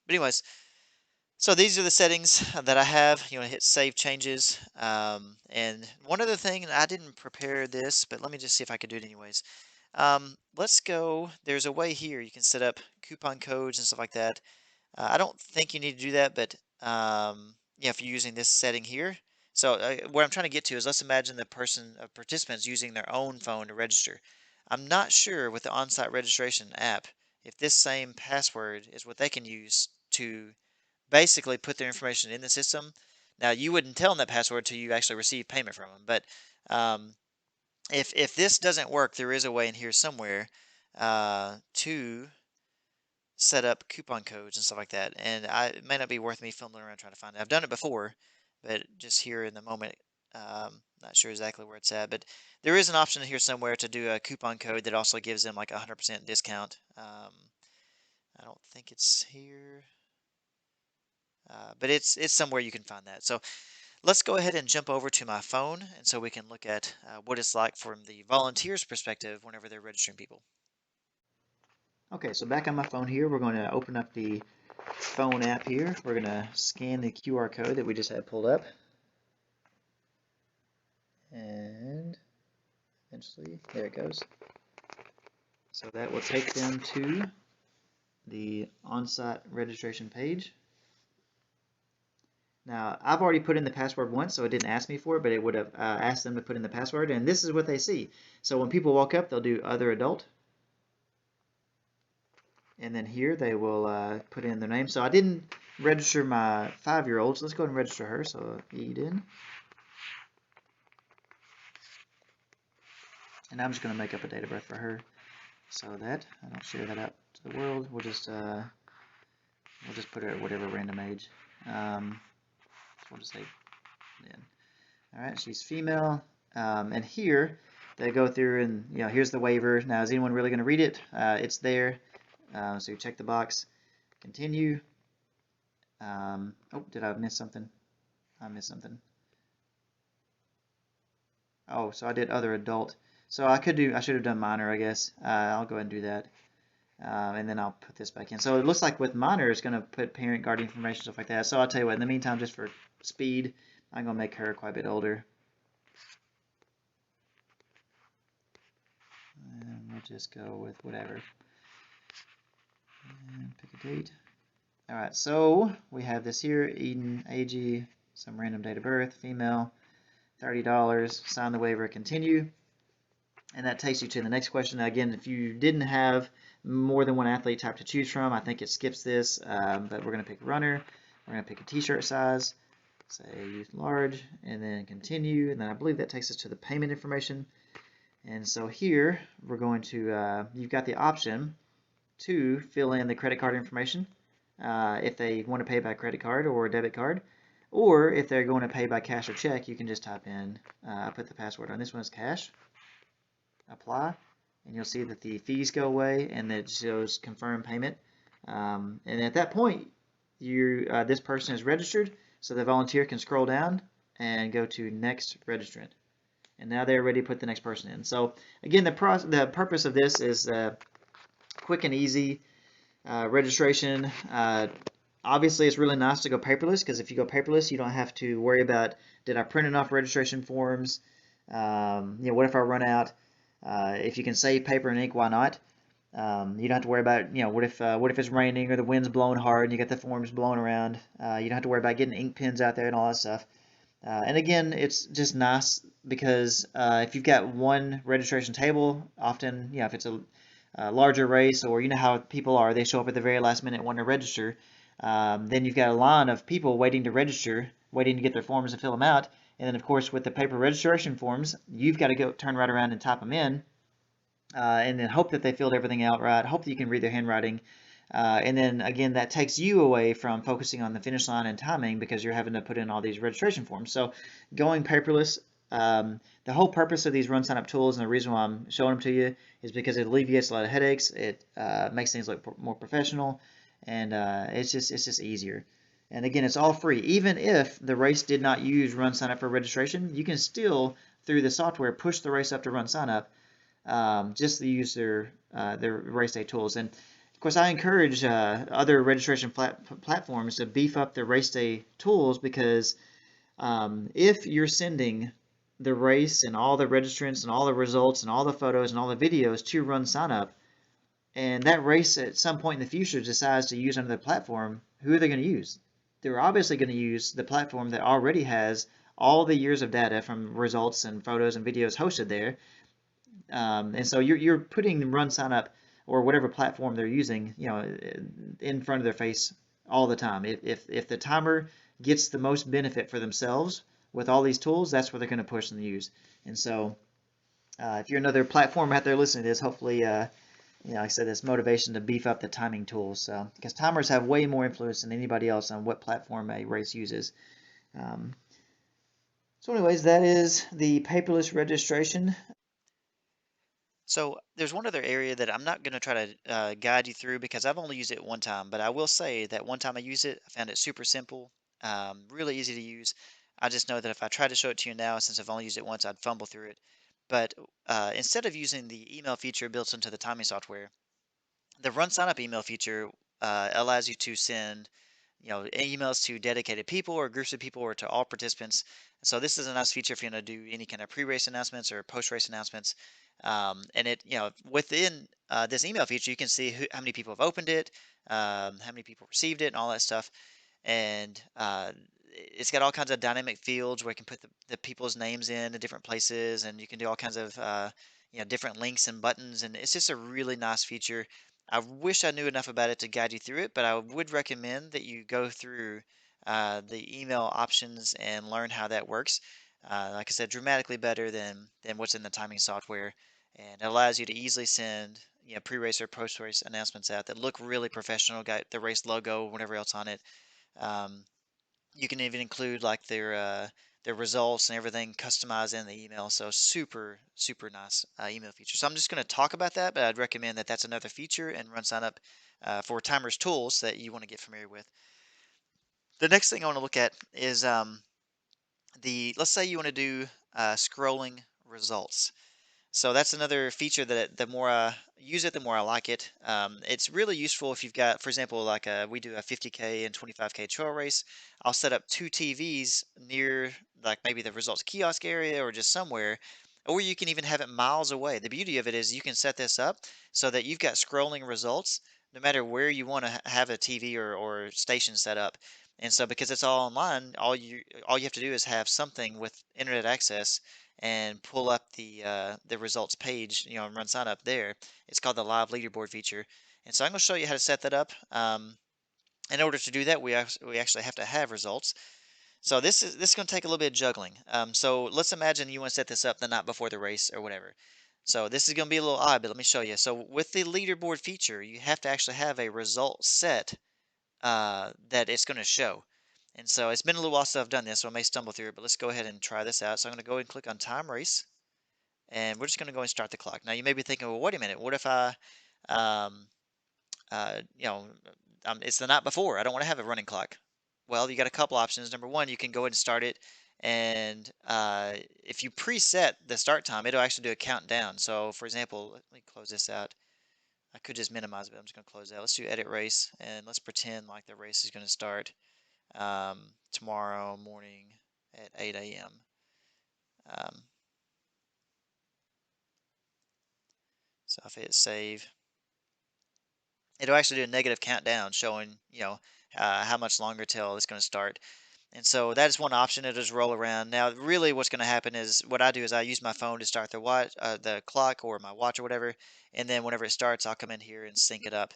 anyways, so these are the settings that I have. You want to hit Save Changes. And one other thing, and I didn't prepare this, but let me just see if I could do it anyways. Let's go. There's a way here you can set up coupon codes and stuff like that. I don't think you need to do that, but if you're using this setting here. So what I'm trying to get to is let's imagine the participants using their own phone to register. I'm not sure with the on-site registration app if this same password is what they can use to basically put their information in the system. Now, you wouldn't tell them that password till you actually receive payment from them. But um, if this doesn't work, there is a way in here somewhere to set up coupon codes and stuff like that. And it may not be worth me fumbling around trying to find it. I've done it before, but just here in the moment, not sure exactly where it's at. But there is an option here somewhere to do a coupon code that also gives them like a 100% discount. I don't think it's here. But it's somewhere you can find that. So let's go ahead and jump over to my phone, and so we can look at what it's like from the volunteer's perspective whenever they're registering people. Okay, so back on my phone here, we're going to open up the phone app here. We're going to scan the QR code that we just had pulled up. And eventually, there it goes. So that will take them to the on-site registration page. Now, I've already put in the password once, so it didn't ask me for it, but it would have asked them to put in the password, and this is what they see. So when people walk up, they'll do other adult, and then here they will put in their name. So I didn't register my 5-year-old, so let's go ahead and register her. So Eden, and I'm just going to make up a date of birth for her so that I don't share that out to the world. We'll just put her at whatever random age. So we'll just say then. All right, she's female, and here they go through and here's the waiver. Now, is anyone really going to read it? It's there, so you check the box, continue. Oh, did I miss something? I missed something. Oh, so I did other adult. So I should have done minor, I guess. I'll go ahead and do that. And then I'll put this back in. So it looks like with minor, it's going to put parent, guardian information, stuff like that. So I'll tell you what, in the meantime, just for speed, I'm going to make her quite a bit older. And we'll just go with whatever. And pick a date. All right, so we have this here, Eden, AG, some random date of birth, female, $30, sign the waiver, continue. And that takes you to the next question. Now, again, if you didn't have more than one athlete type to choose from, I think it skips this, but we're going to pick runner. We're going to pick a t-shirt size, say youth large, and then continue. And then I believe that takes us to the payment information. And so here we're going to, you've got the option to fill in the credit card information if they want to pay by credit card or debit card. Or if they're going to pay by cash or check, you can just type in, put the password on. This one is cash. Apply, and you'll see that the fees go away and that it shows confirm payment. And at that point, this person is registered, so the volunteer can scroll down and go to next registrant. And now they're ready to put the next person in. So again, the purpose of this is quick and easy registration. Obviously, it's really nice to go paperless, because if you go paperless, you don't have to worry about, did I print enough registration forms? What if I run out? If you can save paper and ink, why not? You don't have to worry about, what if it's raining or the wind's blowing hard and you get the forms blowing around. You don't have to worry about getting ink pens out there and all that stuff. And again, it's just nice because if you've got one registration table, often, if it's a larger race, or how people are, they show up at the very last minute wanting to register, then you've got a line of people waiting to register, waiting to get their forms and fill them out. And then, of course, with the paper registration forms, you've got to go turn right around and type them in, and then hope that they filled everything out right, hope that you can read their handwriting. And then again, that takes you away from focusing on the finish line and timing because you're having to put in all these registration forms. So going paperless, the whole purpose of these run sign up tools and the reason why I'm showing them to you is because it alleviates a lot of headaches. It makes things look more professional, and it's just easier. And again, it's all free. Even if the race did not use run sign up for registration, you can still through the software push the race up to run sign up just to use their race day tools. And of course, I encourage other registration platforms to beef up their race day tools because if you're sending the race and all the registrants and all the results and all the photos and all the videos to run sign up, and that race at some point in the future decides to use another platform, who are they going to use? They're obviously going to use the platform that already has all the years of data from results and photos and videos hosted there. And so you're putting the run sign up or whatever platform they're using, in front of their face all the time. If the timer gets the most benefit for themselves with all these tools, that's what they're going to push and use. And so if you're another platform out there listening to this, hopefully, like I said, this motivation to beef up the timing tools. So because timers have way more influence than anybody else on what platform a race uses. Um, so anyways, that is the paperless registration. So there's one other area that I'm not going to try to guide you through because I've only used it one time, but I will say that one time I used it, I found it super simple, really easy to use. I just know that if I tried to show it to you now, since I've only used it once, I'd fumble through it. But instead of using the email feature built into the timing software, the Run Sign Up email feature allows you to send emails to dedicated people or groups of people or to all participants. So this is a nice feature if you want to do any kind of pre-race announcements or post-race announcements. And within this email feature, you can see how many people have opened it, how many people received it, and all that stuff. And it's got all kinds of dynamic fields where you can put the people's names in different places, and you can do all kinds of different links and buttons. And it's just a really nice feature. I wish I knew enough about it to guide you through it, but I would recommend that you go through the email options and learn how that works. Like I said, dramatically better than what's in the timing software, and it allows you to easily send pre-race or post-race announcements out that look really professional, got the race logo, whatever else on it. Um, you can even include like their results and everything customized in the email. So super super nice email feature. So I'm just going to talk about that, but I'd recommend that that's another feature and run sign up for timers tools that you want to get familiar with. The next thing I want to look at is the let's say you want to do scrolling results. So that's another feature that the more I use it, the more I like it. It's really useful if you've got, for example, like we do a 50K and 25K trail race. I'll set up two TVs near, like maybe the results kiosk area or just somewhere, or you can even have it miles away. The beauty of it is you can set this up so that you've got scrolling results no matter where you want to have a TV or station set up. And so because it's all online, all you have to do is have something with internet access and pull up the results page, and run sign up there. It's called the live leaderboard feature. And so I'm going to show you how to set that up. In order to do that, we actually have to have results. So this is going to take a little bit of juggling. So let's imagine you want to set this up the night before the race or whatever. So this is going to be a little odd, but let me show you. So with the leaderboard feature, you have to actually have a result set that it's going to show. And so it's been a little while since I've done this, so I may stumble through it, but let's go ahead and try this out. So I'm going to go and click on time race, and we're just going to go and start the clock. Now you may be thinking, well, wait a minute, what if um, uh, you know, it's the night before. I don't want to have a running clock. Well, you got a couple options. Number one, you can go ahead and start it, and if you preset the start time, it'll actually do a countdown. So, for example, let me close this out. I could just minimize it, but I'm just going to close out. Let's do edit race, and let's pretend like the race is going to start tomorrow morning at 8 a.m. Um, so if I hit save, it'll actually do a negative countdown showing, how much longer till it's going to start. And so that is one option. It'll just roll around. Now, really, what's going to happen is what I do is I use my phone to start the clock or my watch or whatever, and then whenever it starts, I'll come in here and sync it up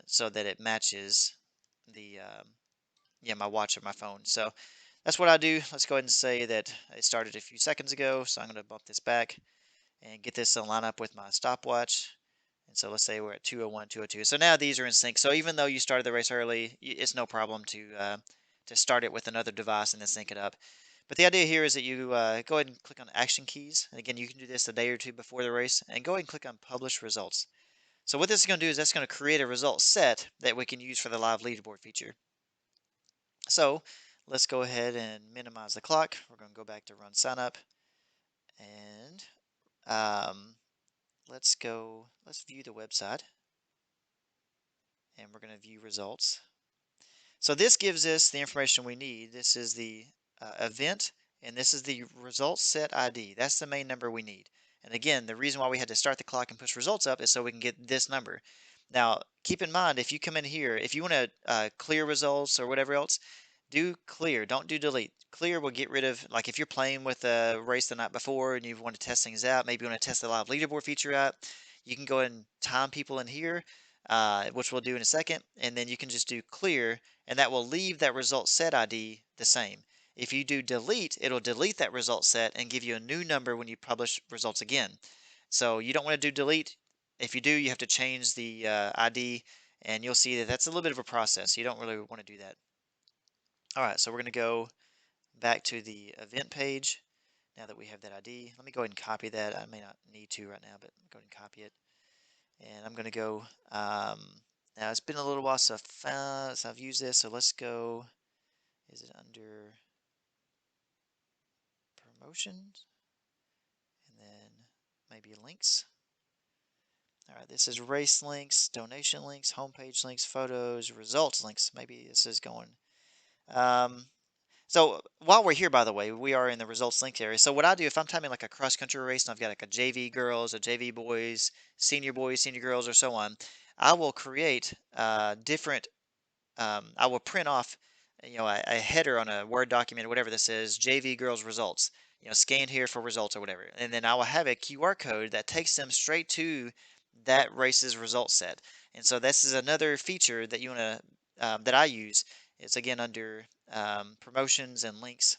so that it matches the my watch or my phone. So that's what I do. Let's go ahead and say that it started a few seconds ago. So I'm going to bump this back and get this to line up with my stopwatch. And so let's say we're at 201, 202. So now these are in sync. So even though you started the race early, it's no problem to start it with another device and then sync it up. But the idea here is that you go ahead and click on Action Keys. And again, you can do this a day or two before the race, and go ahead and click on Publish Results. So what this is going to do is that's going to create a result set that we can use for the live leaderboard feature. So let's go ahead and minimize the clock. We're going to go back to RunSignUp, and let's view the website, and we're going to view results. So this gives us the information we need. This is the event, and this is the results set ID. That's the main number we need. And again, the reason why we had to start the clock and push results up is so we can get this number. Now, keep in mind, if you come in here, if you want to clear results or whatever else, do clear, don't do delete. Clear will get rid of, like if you're playing with a race the night before and you want to test things out, maybe you want to test the live leaderboard feature out, you can go and time people in here, which we'll do in a second, and then you can just do clear, and that will leave that result set ID the same. If you do delete, it'll delete that result set and give you a new number when you publish results again. So you don't want to do delete. If you do, you have to change the ID, and you'll see that that's a little bit of a process. You don't really want to do that. All right, so we're going to go back to the event page now that we have that ID. Let me go ahead and copy that. I may not need to right now, but go ahead and copy it. And I'm going to go, now it's been a little while since I've used this, so let's go, is it under promotions? And then maybe links. All right, this is race links, donation links, homepage links, photos, results links. Maybe this is going. Um, So while we're here, by the way, we are in the results linked area. So what I do if I'm timing like a cross country race and I've got like a JV girls, a JV boys, senior girls, or so on, I will create different. I will print off, a header on a Word document or whatever that says JV girls results. Scan here for results or whatever, and then I will have a QR code that takes them straight to that race's result set. And so this is another feature that you want to that I use. It's again under promotions and links.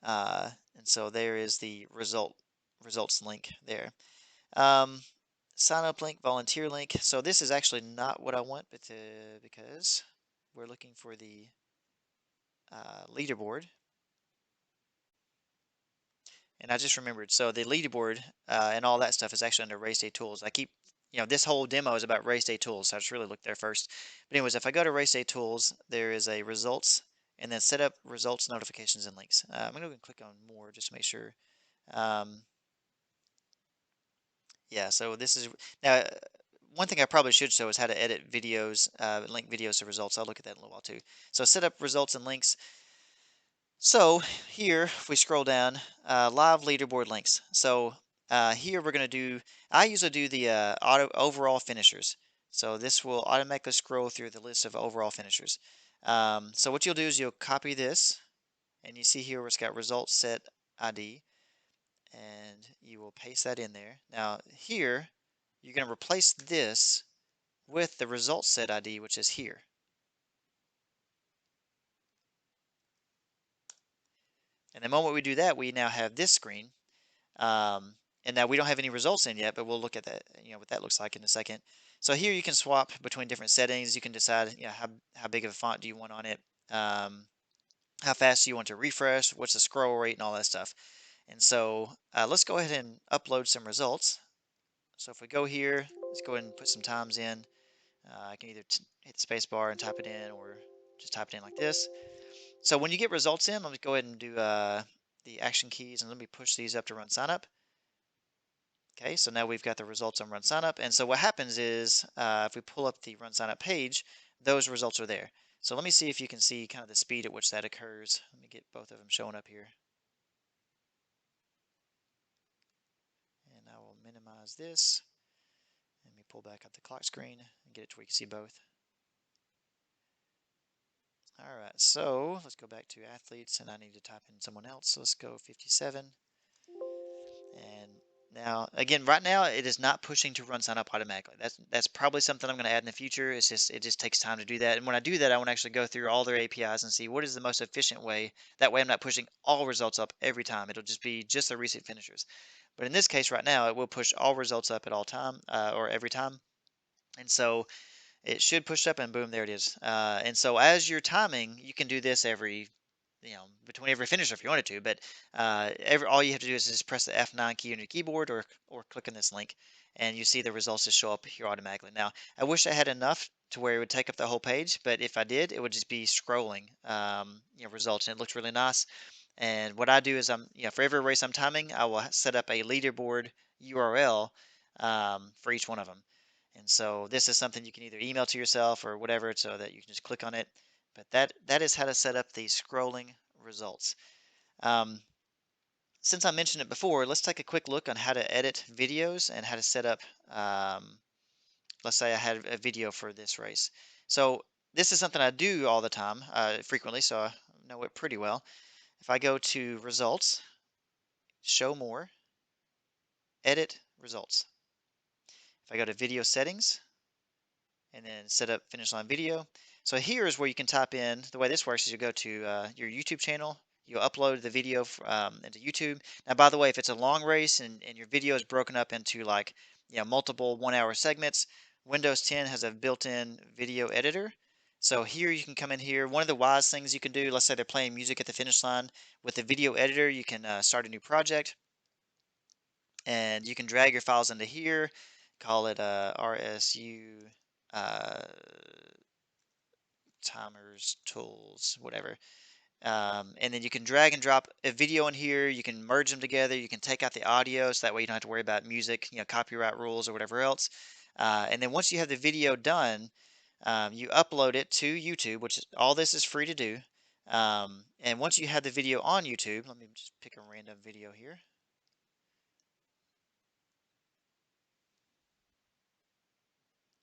And so there is the results link there. Um, Sign up link, volunteer link. So this is actually not what I want, but because we're looking for the leaderboard. And I just remembered, so the leaderboard and all that stuff is actually under race day tools. I keep, this whole demo is about race day tools, so I just really looked there first. But anyways, if I go to race day tools, there is a results, and then set up results, notifications, and links. I'm going to click on more just to make sure. Um, yeah, so this is, now, one thing I probably should show is how to edit videos, link videos to results. I'll look at that in a little while too. So set up results and links. So here, if we scroll down, live leaderboard links. So here we're going to do, I usually do the overall finishers. So this will automatically scroll through the list of overall finishers. So what you'll do is you'll copy this, and you see here where it's got results set ID, and you will paste that in there. Now here, you're going to replace this with the results set ID, which is here. And the moment we do that, we now have this screen. And now we don't have any results in yet, but we'll look at that, what that looks like in a second. So here you can swap between different settings. You can decide, how big of a font do you want on it, how fast do you want to refresh, what's the scroll rate, and all that stuff. And so let's go ahead and upload some results. So if we go here, let's go ahead and put some times in. I can either hit the space bar and type it in, or just type it in like this. So when you get results in, let me go ahead and do the action keys, and let me push these up to RunSignUp. Okay, so now we've got the results on RunSignUp, and so what happens is if we pull up the RunSignUp page, those results are there. So let me see if you can see kind of the speed at which that occurs. Let me get both of them showing up here. And I will minimize this. Let me pull back up the clock screen and get it to where you can see both. All right, so let's go back to athletes, and I need to type in someone else. So let's go 57. And now, again, right now it is not pushing to RunSignUp automatically. That's probably something I'm going to add in the future. It just takes time to do that. And when I do that, I want to actually go through all their APIs and see what is the most efficient way. That way, I'm not pushing all results up every time. It'll just be just the recent finishers. But in this case right now, it will push all results up at all time or every time. And so it should push up and boom, there it is. And so as you're timing, you can do this every, between every finisher if you wanted to, but all you have to do is just press the F9 key on your keyboard or click on this link and you see the results just show up here automatically. Now, I wish I had enough to where it would take up the whole page, but if I did, it would just be scrolling, results, and it looks really nice. And what I do is for every race I'm timing, I will set up a leaderboard URL for each one of them. And so this is something you can either email to yourself or whatever, so that you can just click on it. But that is how to set up the scrolling results. Um, since I mentioned it before, let's take a quick look on how to edit videos and how to set up. Let's say I had a video for this race. So this is something I do all the time, frequently, so I know it pretty well. If I go to results, show more, edit results. If I go to video settings and then set up finish line video. So here is where you can type in, the way this works is you go to your YouTube channel, you upload the video into YouTube. Now, by the way, if it's a long race and your video is broken up into like, multiple 1 hour segments, Windows 10 has a built-in video editor. So here you can come in here. One of the wise things you can do, let's say they're playing music at the finish line, with the video editor, you can start a new project and you can drag your files into here, call it RSU uh, timers, tools, whatever. And then you can drag and drop a video in here. You can merge them together. You can take out the audio, so that way you don't have to worry about music, copyright rules or whatever else. And then once you have the video done, you upload it to YouTube, which is, all this is free to do. And once you have the video on YouTube, let me just pick a random video here.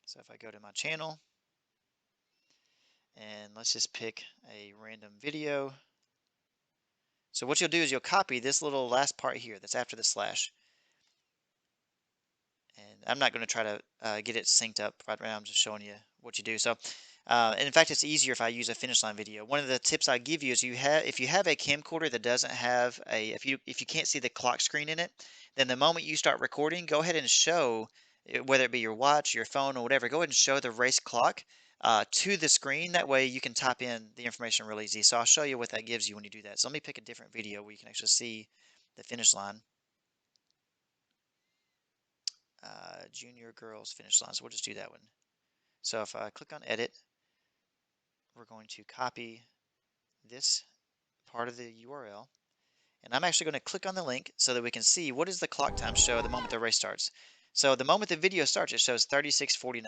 So if I go to my channel and let's just pick a random video. So what you'll do is you'll copy this little last part here that's after the slash. And I'm not going to try to get it synced up right now. I'm just showing you what you do. So, and in fact, it's easier if I use a finish line video. One of the tips I give you is if you have a camcorder that doesn't have if you can't see the clock screen in it, then the moment you start recording, go ahead and show, whether it be your watch, your phone, or whatever, go ahead and show the race clock to the screen. That way you can type in the information really easy. So I'll show you what that gives you when you do that. So let me pick a different video where you can actually see the finish line. Junior girls finish line. So we'll just do that one. So if I click on edit, we're going to copy this part of the URL. And I'm actually going to click on the link so that we can see what does the clock time show the moment the race starts. So the moment the video starts, it shows 36:49.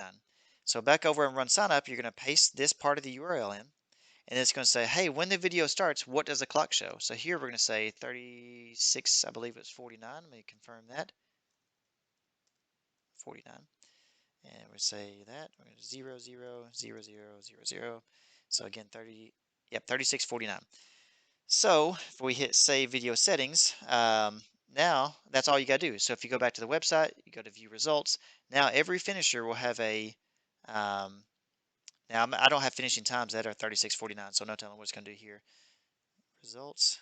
So back over and RunSignUp, you're going to paste this part of the URL in. And it's going to say, hey, when the video starts, what does the clock show? So here we're going to say 36, I believe it's 49. Let me confirm that. 49. And we'll say that we're going to 0, 0, 0, 0, 0, 0. So again, 36:49. So if we hit save video settings, now that's all you got to do. So if you go back to the website, you go to view results. Now every finisher will have a, now I don't have finishing times that are 36:49, so no telling what it's going to do here. Results.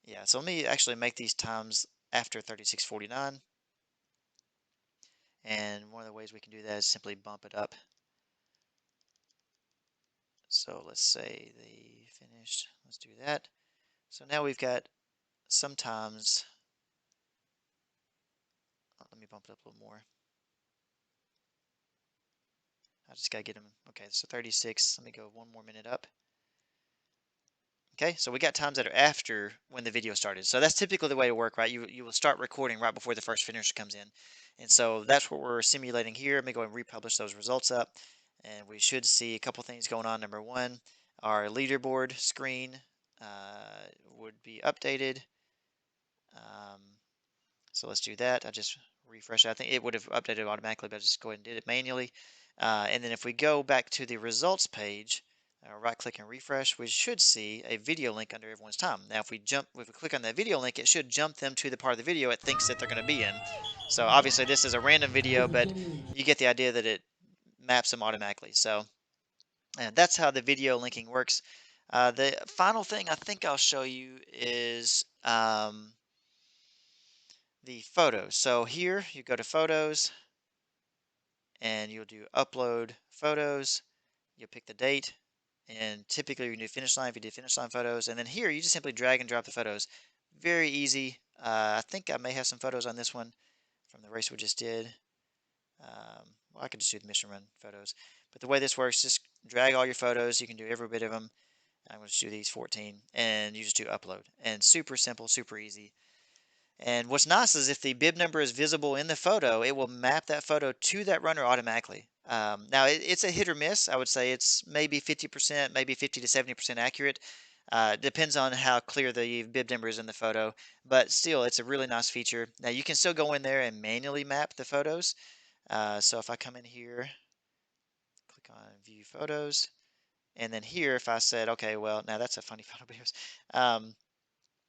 Yeah, so let me actually make these times after 36:49. And one of the ways we can do that is simply bump it up. So let's say they finished. Let's do that. So now we've got sometimes, let me bump it up a little more. I just got to get them. Okay, so 36. Let me go 1 more minute up. Okay, so we got times that are after when the video started. So that's typically the way to work, right? You will start recording right before the first finisher comes in. And so that's what we're simulating here. Let me go and republish those results up. And we should see a couple things going on. Number one, our leaderboard screen would be updated. So let's do that. I just refresh it. I think it would have updated automatically, but I just go ahead and did it manually. And then if we go back to the results page, right click and refresh, we should see a video link under everyone's time. Now if we click on that video link, it should jump them to the part of the video it thinks that they're going to be in. So obviously this is a random video, but you get the idea that it maps them automatically. So that's how the video linking works. The final thing I think I'll show you is the photos. So here you go to photos and you'll do upload photos. You'll pick the date, and typically you can do finish line if you do finish line photos. And then here you just simply drag and drop the photos. Very easy. I think I may have some photos on this one from the race we just did. Well, I could just do the mission run photos. But the way this works, just drag all your photos. You can do every bit of them. I'm going to do these 14, and you just do upload. And super simple, super easy. And what's nice is if the bib number is visible in the photo, it will map that photo to that runner automatically. Now, it's a hit or miss. I would say it's maybe 50%, maybe 50 to 70% accurate. Depends on how clear the bib number is in the photo, but still, it's a really nice feature. Now, you can still go in there and manually map the photos. So if I come in here, click on View Photos, and then here, if I said, okay, well, now that's a funny photo,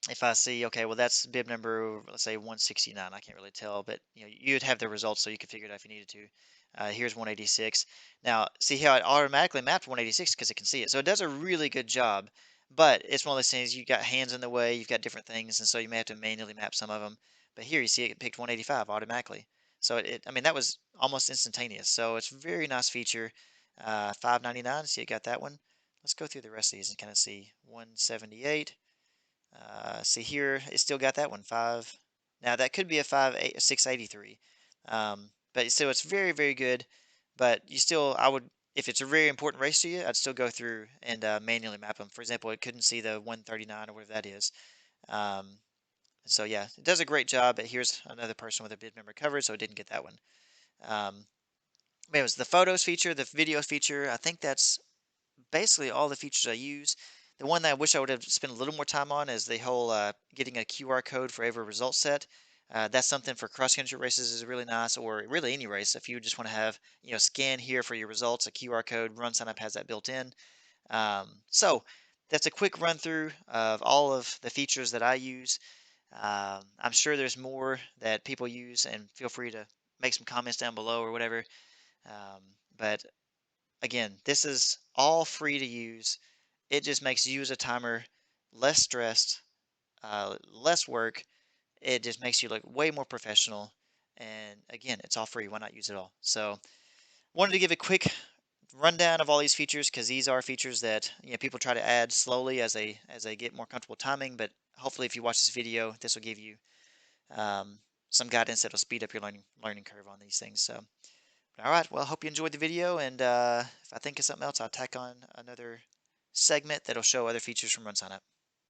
if I see, okay, well, that's bib number, let's say 169. I can't really tell, but you'd have the results so you could figure it out if you needed to. Here's 186. Now, see how it automatically mapped 186 because it can see it. So it does a really good job, but it's one of those things you got hands in the way, you've got different things, and so you may have to manually map some of them. But here you see it picked 185 automatically. So I mean, that was almost instantaneous. So it's a very nice feature. 599, see it got that one. Let's go through the rest of these and kind of see 178. See here, it still got that one, 5. Now that could be a 683. But still, it's very, very good. But you still, I would, if it's a very important race to you, I'd still go through and manually map them. For example, it couldn't see the 139 or whatever that is. Um, so yeah, it does a great job. But here's another person with a bid member covered, so it didn't get that one. It was the photos feature, the videos feature. I think that's basically all the features I use. The one that I wish I would have spent a little more time on is the whole getting a QR code for every result set. That's something for cross-country races is really nice, or really any race. If you just want to have, scan here for your results, a QR code, RunSignUp has that built in. So that's a quick run through of all of the features that I use. I'm sure there's more that people use, and feel free to make some comments down below or whatever. Um, but again, this is all free to use. It just makes you as a timer less stressed, less work. It just makes you look way more professional. And again, it's all free. Why not use it all? So, wanted to give a quick rundown of all these features because these are features that people try to add slowly as they get more comfortable timing. But hopefully, if you watch this video, this will give you um, some guidance that will speed up your learning curve on these things. So. All right, well, I hope you enjoyed the video, and if I think of something else, I'll tack on another segment that'll show other features from RunSignUp.